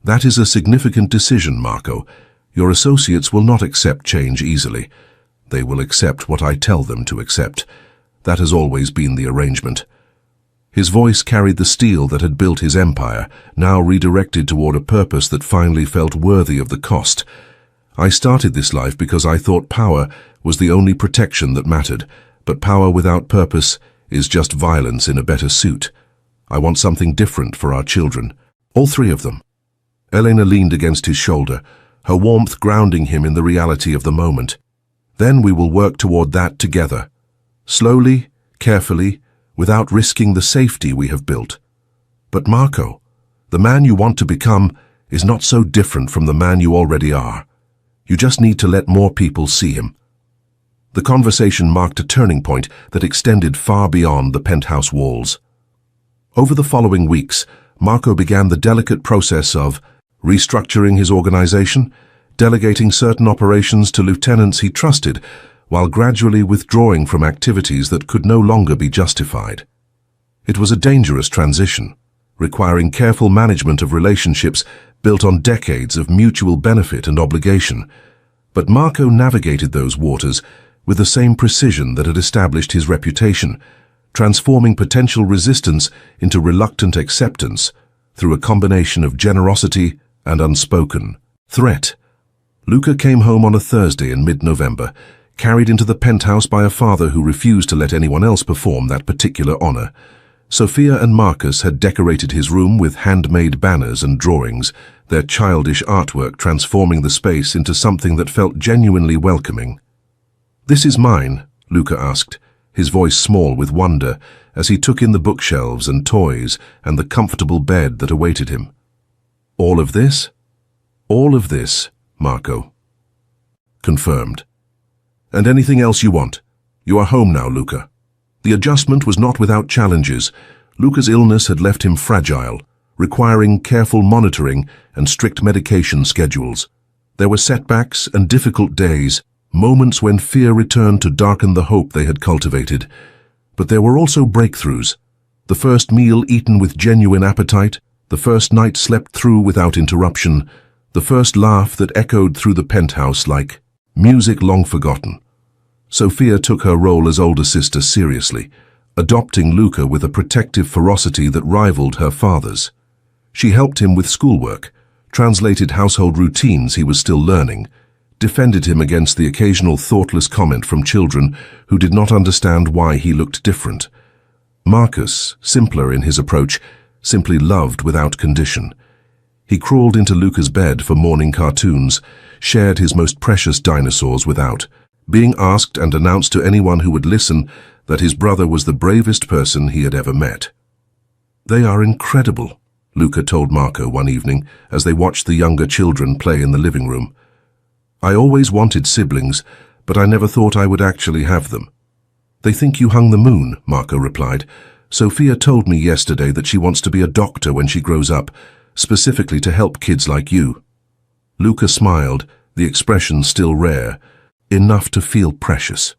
That is a significant decision, Marco. Your associates will not accept change easily. They will accept what I tell them to accept. That has always been the arrangement." His voice carried the steel that had built his empire, now redirected toward a purpose that finally felt worthy of the cost. "I started this life because I thought power was the only protection that mattered, but power without purpose is just violence in a better suit. I want something different for our children, all 3 of them. Elena leaned against his shoulder, her warmth grounding him in the reality of the moment. Then we will work toward that together. Slowly, carefully, without risking the safety we have built. But Marco, the man you want to become is not so different from the man you already are. You just need to let more people see him. The conversation marked a turning point that extended far beyond the penthouse walls. Over the following weeks, Marco began the delicate process of restructuring his organization, delegating certain operations to lieutenants he trusted, while gradually withdrawing from activities that could no longer be justified. It was a dangerous transition, requiring careful management of relationships built on decades of mutual benefit and obligation. But Marco navigated those waters with the same precision that had established his reputation, transforming potential resistance into reluctant acceptance through a combination of generosity and unspoken threat. Luca came home on a Thursday in mid-November, carried into the penthouse by a father who refused to let anyone else perform that particular honor. Sophia and Marcus had decorated his room with handmade banners and drawings, their childish artwork transforming the space into something that felt genuinely welcoming. "This is mine," Luca asked, his voice small with wonder as he took in the bookshelves and toys and the comfortable bed that awaited him. "All of this?" "All of this, Marco." "Confirmed. And anything else you want? You are home now, Luca." The adjustment was not without challenges. Luca's illness had left him fragile, requiring careful monitoring and strict medication schedules. There were setbacks and difficult days, moments when fear returned to darken the hope they had cultivated. But there were also breakthroughs. The first meal eaten with genuine appetite, the first night slept through without interruption, the first laugh that echoed through the penthouse like music long forgotten. Sophia took her role as older sister seriously, adopting Luca with a protective ferocity that rivaled her father's. She helped him with schoolwork, translated household routines he was still learning, defended him against the occasional thoughtless comment from children who did not understand why he looked different. Marcus, simpler in his approach, simply loved without condition. He crawled into Luca's bed for morning cartoons, shared his most precious dinosaurs without being asked, and announced to anyone who would listen that his brother was the bravest person he had ever met. "They are incredible," Luca told Marco one evening as they watched the younger children play in the living room. "I always wanted siblings, but I never thought I would actually have them." "They think you hung the moon," Marco replied. "Sophia told me yesterday that she wants to be a doctor when she grows up, specifically to help kids like you." Luca smiled, the expression still rare, enough to feel precious.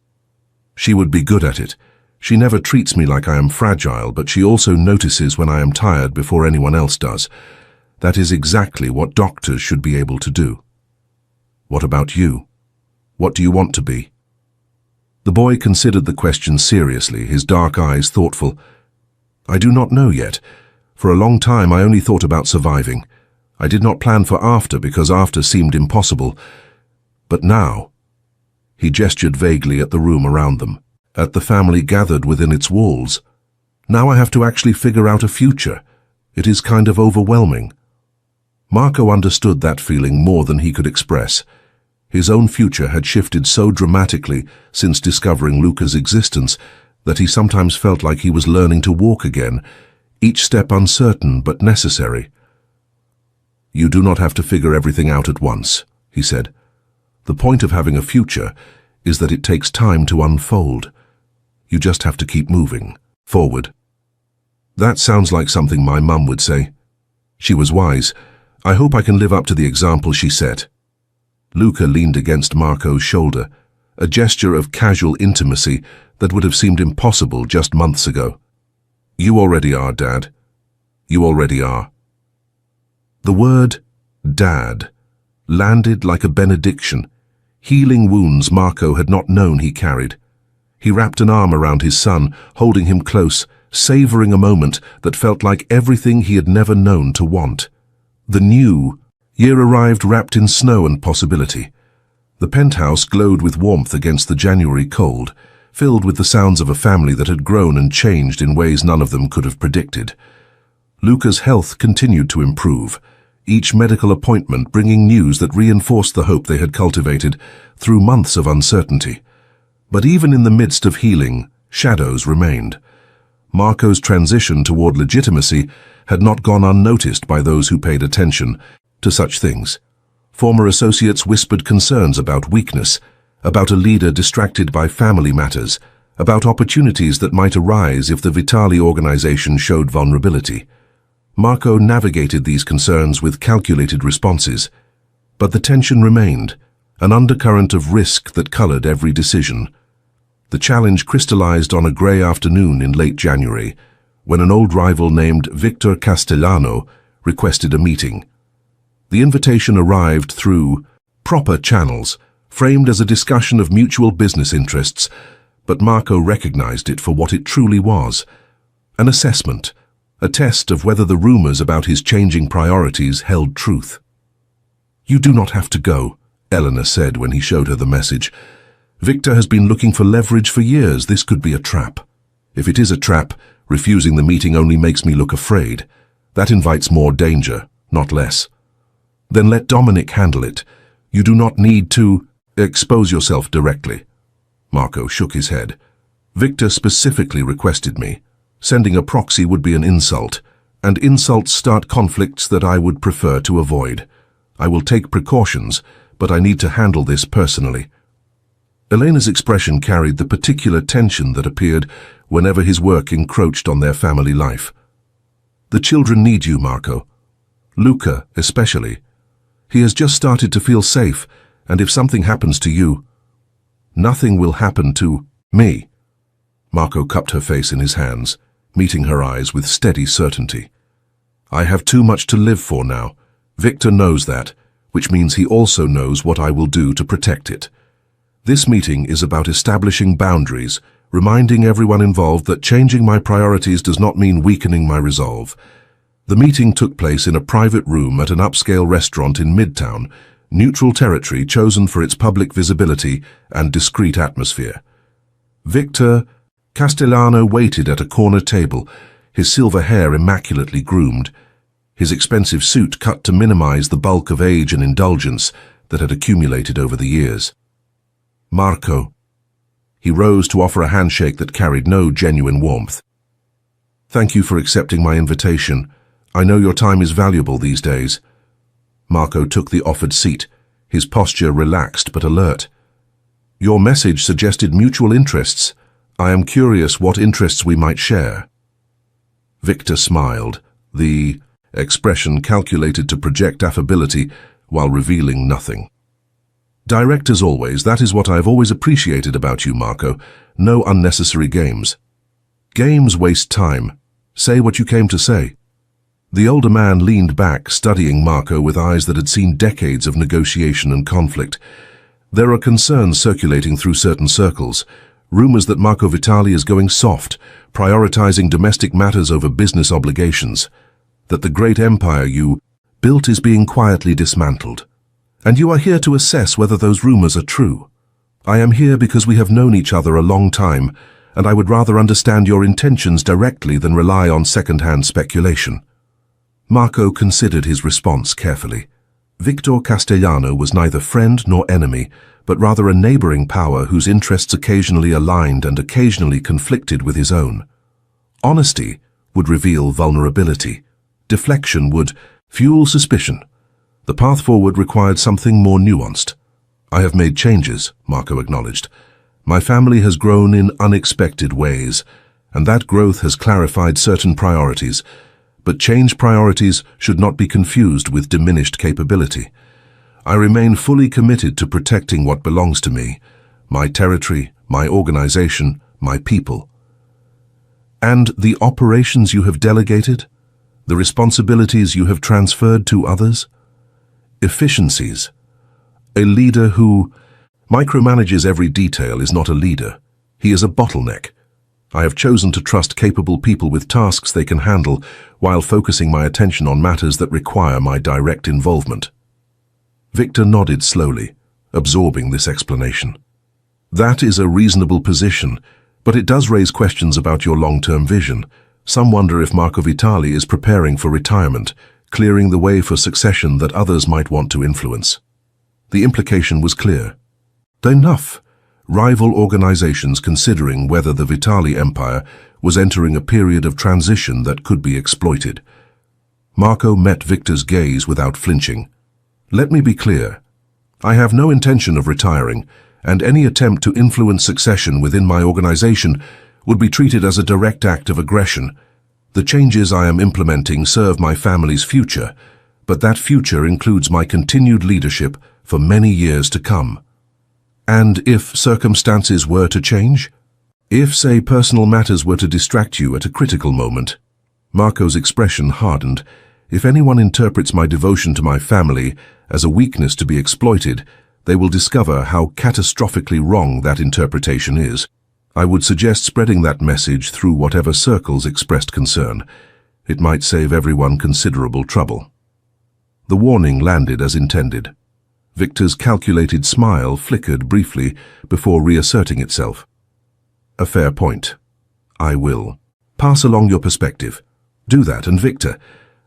"She would be good at it. She never treats me like I am fragile, but she also notices when I am tired before anyone else does. That is exactly what doctors should be able to do." "What about you? What do you want to be?" The boy considered the question seriously, his dark eyes thoughtful. "I do not know yet. For a long time I only thought about surviving. I did not plan for after because after seemed impossible. But now—" He gestured vaguely at the room around them, at the family gathered within its walls. "Now I have to actually figure out a future. It is kind of overwhelming." Marco understood that feeling more than he could express. His own future had shifted so dramatically since discovering Luca's existence that he sometimes felt like he was learning to walk again, each step uncertain but necessary. "You do not have to figure everything out at once," he said. "The point of having a future is that it takes time to unfold. You just have to keep moving forward." "That sounds like something my mum would say. She was wise. I hope I can live up to the example she set." Luca leaned against Marco's shoulder, a gesture of casual intimacy that would have seemed impossible just months ago. "You already are, Dad. You already are." The word "Dad" landed like a benediction, healing wounds Marco had not known he carried. He wrapped an arm around his son, holding him close, savoring a moment that felt like everything he had never known to want. The new year arrived wrapped in snow and possibility. The penthouse glowed with warmth against the January cold, filled with the sounds of a family that had grown and changed in ways none of them could have predicted. Luca's health continued to improve, each medical appointment bringing news that reinforced the hope they had cultivated through months of uncertainty. But even in the midst of healing, shadows remained. Marco's transition toward legitimacy had not gone unnoticed by those who paid attention to such things. Former associates whispered concerns about weakness, about a leader distracted by family matters, about opportunities that might arise if the Vitali organization showed vulnerability. Marco navigated these concerns with calculated responses, but the tension remained, an undercurrent of risk that colored every decision. The challenge crystallized on a gray afternoon in late January, when an old rival named Victor Castellano requested a meeting. The invitation arrived through proper channels, framed as a discussion of mutual business interests, but Marco recognized it for what it truly was: an assessment, a test of whether the rumors about his changing priorities held truth. "You do not have to go," Eleanor said when he showed her the message. "Victor has been looking for leverage for years. This could be a trap. If it is a trap, refusing the meeting only makes me look afraid. That invites more danger, not less. Then let Dominic handle it. You do not need to expose yourself directly." Marco shook his head. "Victor specifically requested me. Sending a proxy would be an insult, and insults start conflicts that I would prefer to avoid. I will take precautions, but I need to handle this personally." Elena's expression carried the particular tension that appeared whenever his work encroached on their family life. "The children need you, Marco. Luca, especially. He has just started to feel safe, and if something happens to you—" "Nothing will happen to me." Marco cupped her face in his hands, meeting her eyes with steady certainty. "I have too much to live for now. Victor knows that, which means he also knows what I will do to protect it. This meeting is about establishing boundaries, reminding everyone involved that changing my priorities does not mean weakening my resolve." The meeting took place in a private room at an upscale restaurant in Midtown, neutral territory chosen for its public visibility and discreet atmosphere. Victor Castellano waited at a corner table, his silver hair immaculately groomed, his expensive suit cut to minimize the bulk of age and indulgence that had accumulated over the years. "Marco." He rose to offer a handshake that carried no genuine warmth. "Thank you for accepting my invitation. I know your time is valuable these days." Marco took the offered seat, his posture relaxed but alert. "Your message suggested mutual interests. I am curious what interests we might share." Victor smiled, the expression calculated to project affability while revealing nothing. "Direct as always, that is what I have always appreciated about you, Marco. No unnecessary games." "Games waste time. Say what you came to say." The older man leaned back, studying Marco with eyes that had seen decades of negotiation and conflict. "There are concerns circulating through certain circles. Rumors that Marco Vitali is going soft, prioritizing domestic matters over business obligations. That the great empire you built is being quietly dismantled. And you are here to assess whether those rumors are true. I am here because we have known each other a long time, and I would rather understand your intentions directly than rely on second-hand speculation." Marco considered his response carefully. Victor Castellano was neither friend nor enemy, but rather a neighboring power whose interests occasionally aligned and occasionally conflicted with his own. Honesty would reveal vulnerability. Deflection would fuel suspicion. The path forward required something more nuanced. "I have made changes," Marco acknowledged. "My family has grown in unexpected ways, and that growth has clarified certain priorities. But changed priorities should not be confused with diminished capability. I remain fully committed to protecting what belongs to me, my territory, my organization, my people." "And the operations you have delegated? The responsibilities you have transferred to others?" "Efficiencies. A leader who micromanages every detail is not a leader. He is a bottleneck. I have chosen to trust capable people with tasks they can handle while focusing my attention on matters that require my direct involvement." Victor nodded slowly, absorbing this explanation. "That is a reasonable position, but it does raise questions about your long-term vision. Some wonder if Marco Vitali is preparing for retirement, clearing the way for succession that others might want to influence. The implication was clear. Enough. Rival organizations considering whether the Vitali Empire was entering a period of transition that could be exploited. Marco met Victor's gaze without flinching. Let me be clear. I have no intention of retiring, and any attempt to influence succession within my organization would be treated as a direct act of aggression. The changes I am implementing serve my family's future, but that future includes my continued leadership for many years to come. And if circumstances were to change? If, say, personal matters were to distract you at a critical moment? Marco's expression hardened. If anyone interprets my devotion to my family as a weakness to be exploited, they will discover how catastrophically wrong that interpretation is. I would suggest spreading that message through whatever circles expressed concern. It might save everyone considerable trouble. The warning landed as intended. Victor's calculated smile flickered briefly before reasserting itself. A fair point. I will. Pass along your perspective. Do that, and Victor,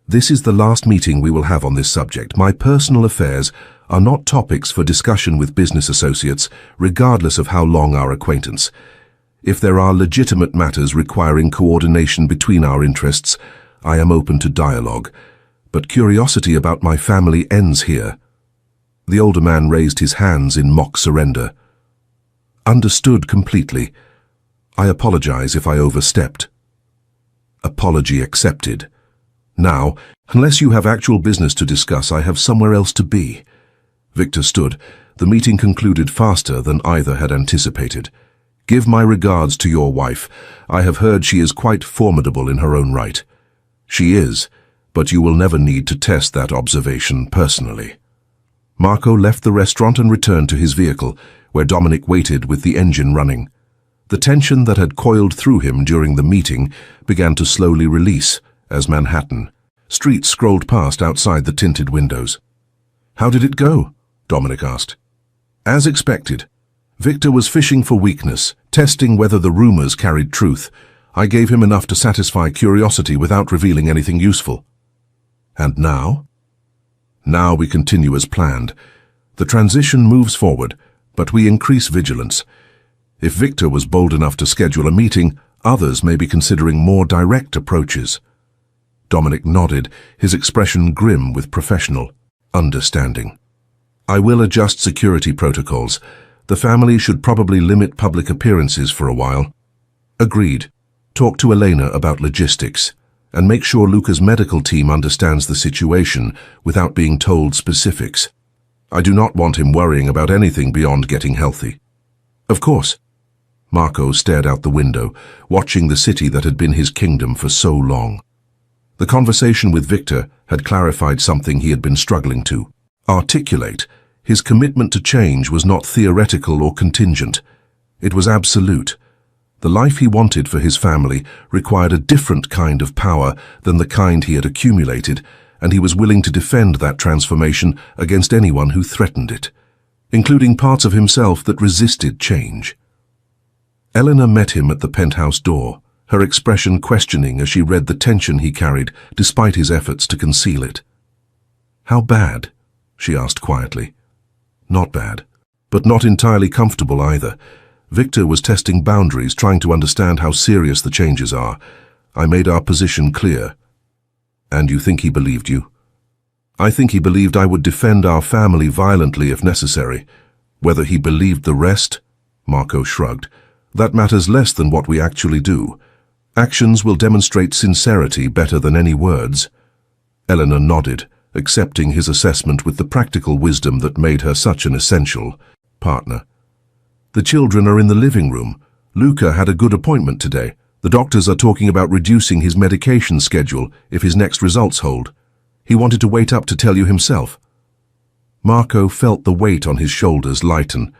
this is the last meeting we will have on this subject. My personal affairs are not topics for discussion with business associates, regardless of how long our acquaintance. If there are legitimate matters requiring coordination between our interests, I am open to dialogue. But curiosity about my family ends here. The older man raised his hands in mock surrender. Understood completely. I apologize if I overstepped. Apology accepted. Now, unless you have actual business to discuss, I have somewhere else to be. Victor stood. The meeting concluded faster than either had anticipated. Give my regards to your wife. I have heard she is quite formidable in her own right. She is, but you will never need to test that observation personally. Marco left the restaurant and returned to his vehicle, where Dominic waited with the engine running. The tension that had coiled through him during the meeting began to slowly release as Manhattan streets scrolled past outside the tinted windows. How did it go? Dominic asked. As expected. Victor was fishing for weakness, testing whether the rumors carried truth. I gave him enough to satisfy curiosity without revealing anything useful. And now? Now we continue as planned. The transition moves forward, but we increase vigilance. If Victor was bold enough to schedule a meeting, others may be considering more direct approaches. Dominic nodded, his expression grim with professional understanding. I will adjust security protocols. The family should probably limit public appearances for a while. Agreed. Talk to Elena about logistics, and make sure Luca's medical team understands the situation without being told specifics. I do not want him worrying about anything beyond getting healthy. Of course. Marco stared out the window, watching the city that had been his kingdom for so long. The conversation with Victor had clarified something he had been struggling to articulate. His commitment to change was not theoretical or contingent. It was absolute. The life he wanted for his family required a different kind of power than the kind he had accumulated, and he was willing to defend that transformation against anyone who threatened it, including parts of himself that resisted change. Eleanor met him at the penthouse door, her expression questioning as she read the tension he carried despite his efforts to conceal it. How bad? She asked quietly. Not bad, but not entirely comfortable either. Victor was testing boundaries, trying to understand how serious the changes are. I made our position clear. And you think he believed you? I think he believed I would defend our family violently if necessary. Whether he believed the rest? Marco shrugged. That matters less than what we actually do. Actions will demonstrate sincerity better than any words. Eleanor nodded, accepting his assessment with the practical wisdom that made her such an essential partner. The children are in the living room. Luca had a good appointment today. The doctors are talking about reducing his medication schedule if his next results hold. He wanted to wait up to tell you himself. Marco felt the weight on his shoulders lighten.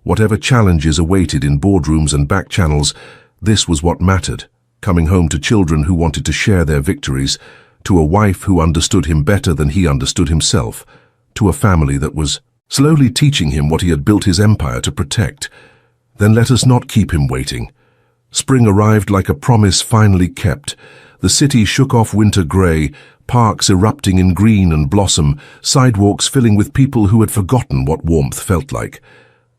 Whatever challenges awaited in boardrooms and back channels, this was what mattered. Coming home to children who wanted to share their victories, to a wife who understood him better than he understood himself, to a family that was slowly teaching him what he had built his empire to protect. Then let us not keep him waiting. Spring arrived like a promise finally kept. The city shook off winter grey, parks erupting in green and blossom, sidewalks filling with people who had forgotten what warmth felt like.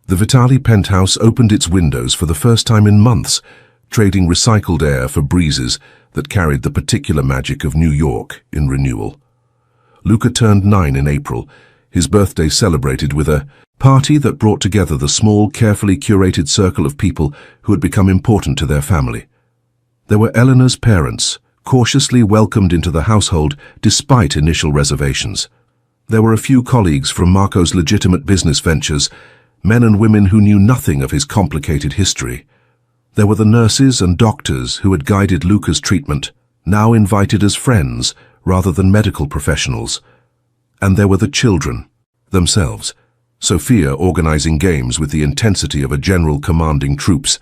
The Vitali penthouse opened its windows for the first time in months, trading recycled air for breezes that carried the particular magic of New York in renewal. Luca turned 9 in April, his birthday celebrated with a party that brought together the small, carefully curated circle of people who had become important to their family. There were Eleanor's parents, cautiously welcomed into the household despite initial reservations. There were a few colleagues from Marco's legitimate business ventures, men and women who knew nothing of his complicated history. There were the nurses and doctors who had guided Luca's treatment, now invited as friends rather than medical professionals. And there were the children themselves, Sophia organizing games with the intensity of a general commanding troops,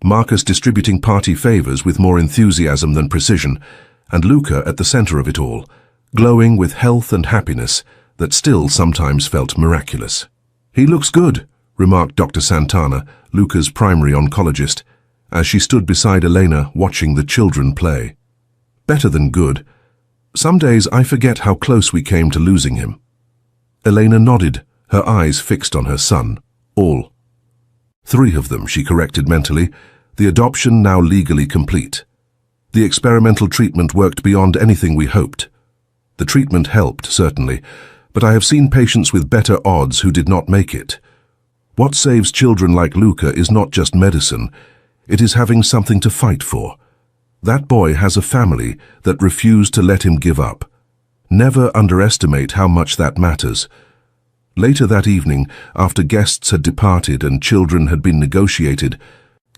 Marcus distributing party favors with more enthusiasm than precision, and Luca at the center of it all, glowing with health and happiness that still sometimes felt miraculous. "He looks good," remarked Dr. Santana, Luca's primary oncologist, as she stood beside Elena watching the children play. "Better than good. Some days I forget how close we came to losing him." Elena nodded, her eyes fixed on her son. "All 3 of them," she corrected mentally, the adoption now legally complete. The experimental treatment worked beyond anything we hoped. The treatment helped, certainly, but I have seen patients with better odds who did not make it. What saves children like Luca is not just medicine, it is having something to fight for. That boy has a family that refused to let him give up. Never underestimate how much that matters. Later that evening, after guests had departed and children had been negotiated,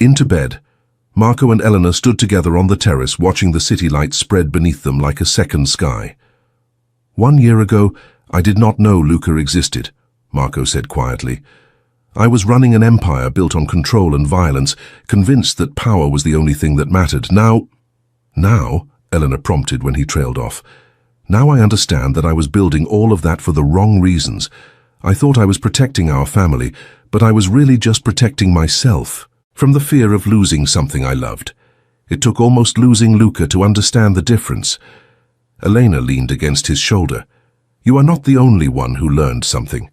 into bed, Marco and Eleanor stood together on the terrace watching the city lights spread beneath them like a second sky. "1 year ago, I did not know Luca existed," Marco said quietly. "I was running an empire built on control and violence, convinced that power was the only thing that mattered. Now, Eleanor prompted when he trailed off. "Now I understand that I was building all of that for the wrong reasons. I thought I was protecting our family, but I was really just protecting myself from the fear of losing something I loved. It took almost losing Luca to understand the difference." Elena leaned against his shoulder. "You are not the only one who learned something.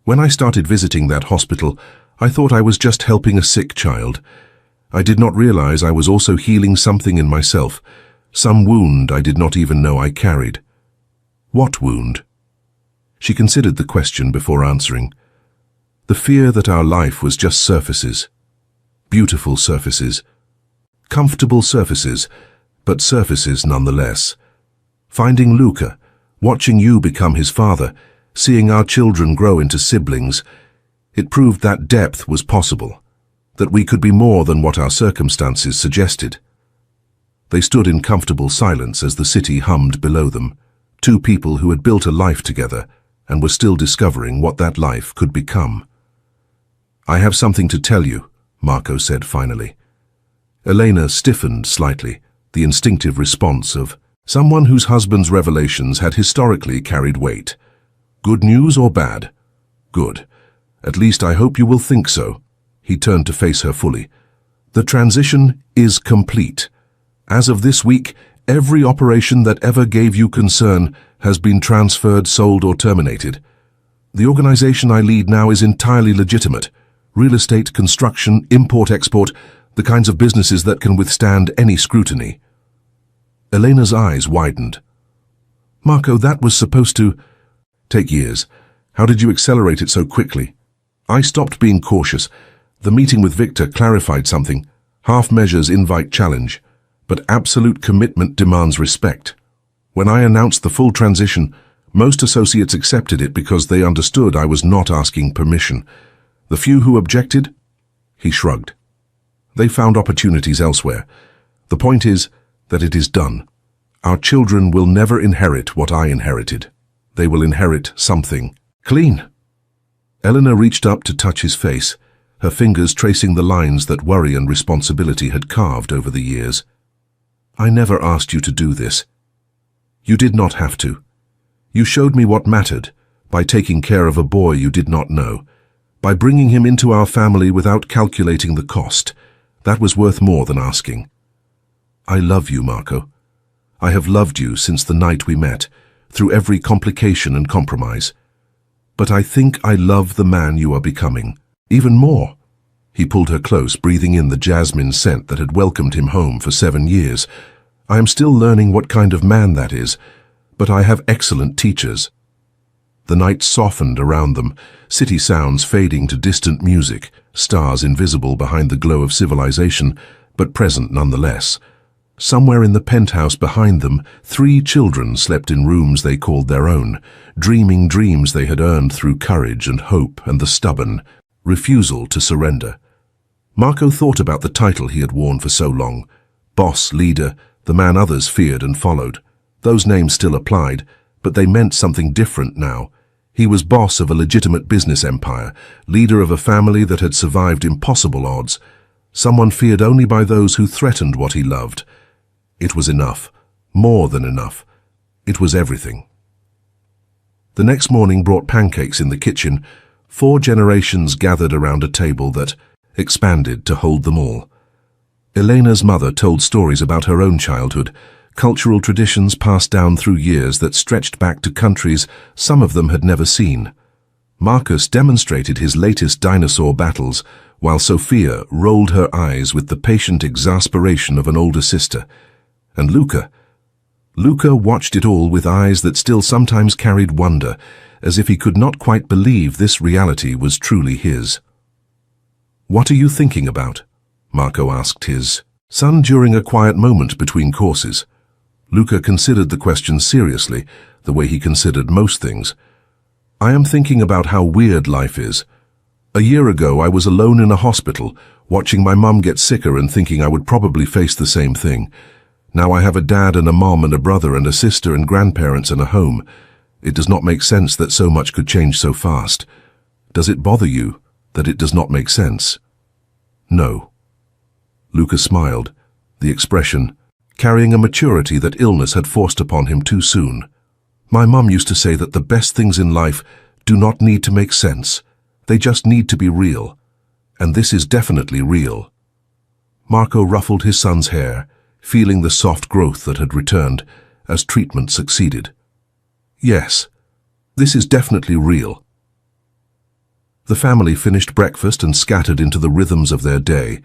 When I started visiting that hospital, I thought I was just helping a sick child. I did not realize I was also healing something in myself, some wound I did not even know I carried." "What wound?" She considered the question before answering. "The fear that our life was just surfaces. Beautiful surfaces. Comfortable surfaces, but surfaces nonetheless. Finding Luca, watching you become his father, seeing our children grow into siblings, it proved that depth was possible, that we could be more than what our circumstances suggested." They stood in comfortable silence as the city hummed below them, 2 people who had built a life together and were still discovering what that life could become. "I have something to tell you," Marco said finally. Elena stiffened slightly, the instinctive response of someone whose husband's revelations had historically carried weight. "Good news or bad?" "Good. At least I hope you will think so." He turned to face her fully. "The transition is complete. As of this week, every operation that ever gave you concern has been transferred, sold, or terminated. The organization I lead now is entirely legitimate. Real estate, construction, import-export, the kinds of businesses that can withstand any scrutiny." Elena's eyes widened. "Marco, that was supposed to take years. How did you accelerate it so quickly?" "I stopped being cautious. The meeting with Victor clarified something. Half measures invite challenge, but absolute commitment demands respect. When I announced the full transition, most associates accepted it because they understood I was not asking permission. The few who objected?" He shrugged. "They found opportunities elsewhere. The point is that it is done. Our children will never inherit what I inherited. They will inherit something clean." Eleanor reached up to touch his face, her fingers tracing the lines that worry and responsibility had carved over the years. "I never asked you to do this. You did not have to. You showed me what mattered by taking care of a boy you did not know, by bringing him into our family without calculating the cost. That was worth more than asking. I love you, Marco. I have loved you since the night we met, through every complication and compromise. But I think I love the man you are becoming, even more." He pulled her close, breathing in the jasmine scent that had welcomed him home for 7 years. "I am still learning what kind of man that is, but I have excellent teachers." The night softened around them, city sounds fading to distant music, stars invisible behind the glow of civilization, but present nonetheless. Somewhere in the penthouse behind them, 3 children slept in rooms they called their own, dreaming dreams they had earned through courage and hope and the stubborn refusal to surrender. Marco thought about the title he had worn for so long: boss, leader, the man others feared and followed. Those names still applied, but they meant something different now. He was boss of a legitimate business empire, leader of a family that had survived impossible odds, someone feared only by those who threatened what he loved. It was enough, more than enough. It was everything. The next morning brought pancakes in the kitchen, 4 generations gathered around a table that expanded to hold them all. Elena's mother told stories about her own childhood, cultural traditions passed down through years that stretched back to countries some of them had never seen. Marcus demonstrated his latest dinosaur battles, while Sophia rolled her eyes with the patient exasperation of an older sister. And Luca watched it all with eyes that still sometimes carried wonder, as if he could not quite believe this reality was truly his. "What are you thinking about?" Marco asked his son during a quiet moment between courses. Luca considered the question seriously, the way he considered most things. "I am thinking about how weird life is. A year ago I was alone in a hospital, watching my mum get sicker and thinking I would probably face the same thing. Now I have a dad and a mom and a brother and a sister and grandparents and a home. It does not make sense that so much could change so fast. Does it bother you that it does not make sense?" "No." Luca smiled, the expression carrying a maturity that illness had forced upon him too soon. "My mum used to say that the best things in life do not need to make sense. They just need to be real. And this is definitely real." Marco ruffled his son's hair, feeling the soft growth that had returned as treatment succeeded. "Yes, this is definitely real." The family finished breakfast and scattered into the rhythms of their day,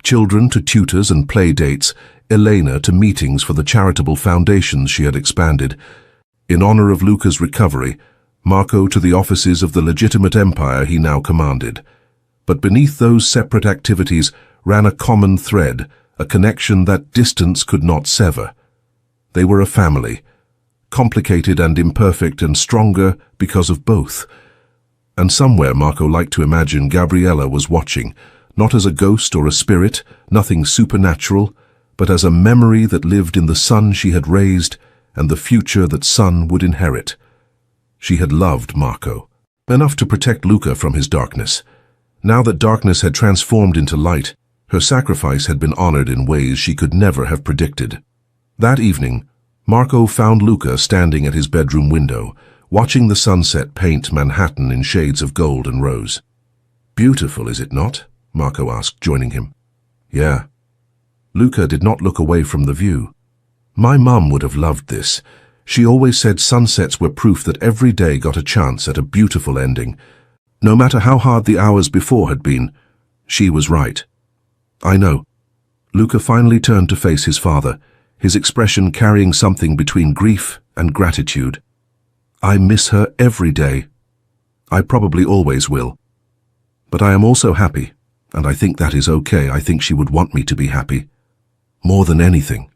children to tutors and play dates, Elena to meetings for the charitable foundations she had expanded. In honor of Luca's recovery, Marco to the offices of the legitimate empire he now commanded. But beneath those separate activities ran a common thread, a connection that distance could not sever. They were a family, complicated and imperfect and stronger because of both. And somewhere Marco liked to imagine Gabriella was watching, not as a ghost or a spirit, nothing supernatural, but as a memory that lived in the son she had raised and the future that son would inherit. She had loved Marco, enough to protect Luca from his darkness. Now that darkness had transformed into light, her sacrifice had been honored in ways she could never have predicted. That evening, Marco found Luca standing at his bedroom window, watching the sunset paint Manhattan in shades of gold and rose. "Beautiful, is it not?" Marco asked, joining him. "Yeah." Luca did not look away from the view. "My mum would have loved this. She always said sunsets were proof that every day got a chance at a beautiful ending. No matter how hard the hours before had been, she was right." "I know." Luca finally turned to face his father, his expression carrying something between grief and gratitude. "I miss her every day. I probably always will. But I am also happy, and I think that is okay. I think she would want me to be happy. More than anything."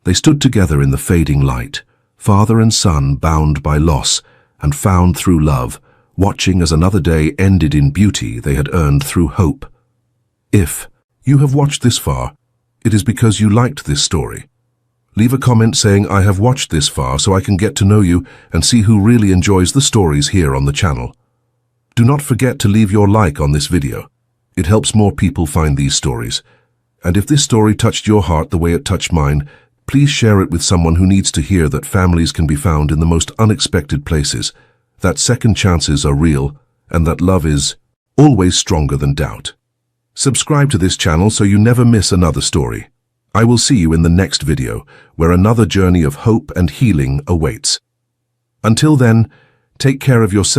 They stood together in the fading light, father and son bound by loss and found through love, watching as another day ended in beauty they had earned through hope. If you have watched this far, it is because you liked this story. Leave a comment saying I have watched this far so I can get to know you and see who really enjoys the stories here on the channel. Do not forget to leave your like on this video. It helps more people find these stories. And if this story touched your heart the way it touched mine, please share it with someone who needs to hear that families can be found in the most unexpected places, that second chances are real, and that love is always stronger than doubt. Subscribe to this channel so you never miss another story. I will see you in the next video, where another journey of hope and healing awaits. Until then, take care of yourselves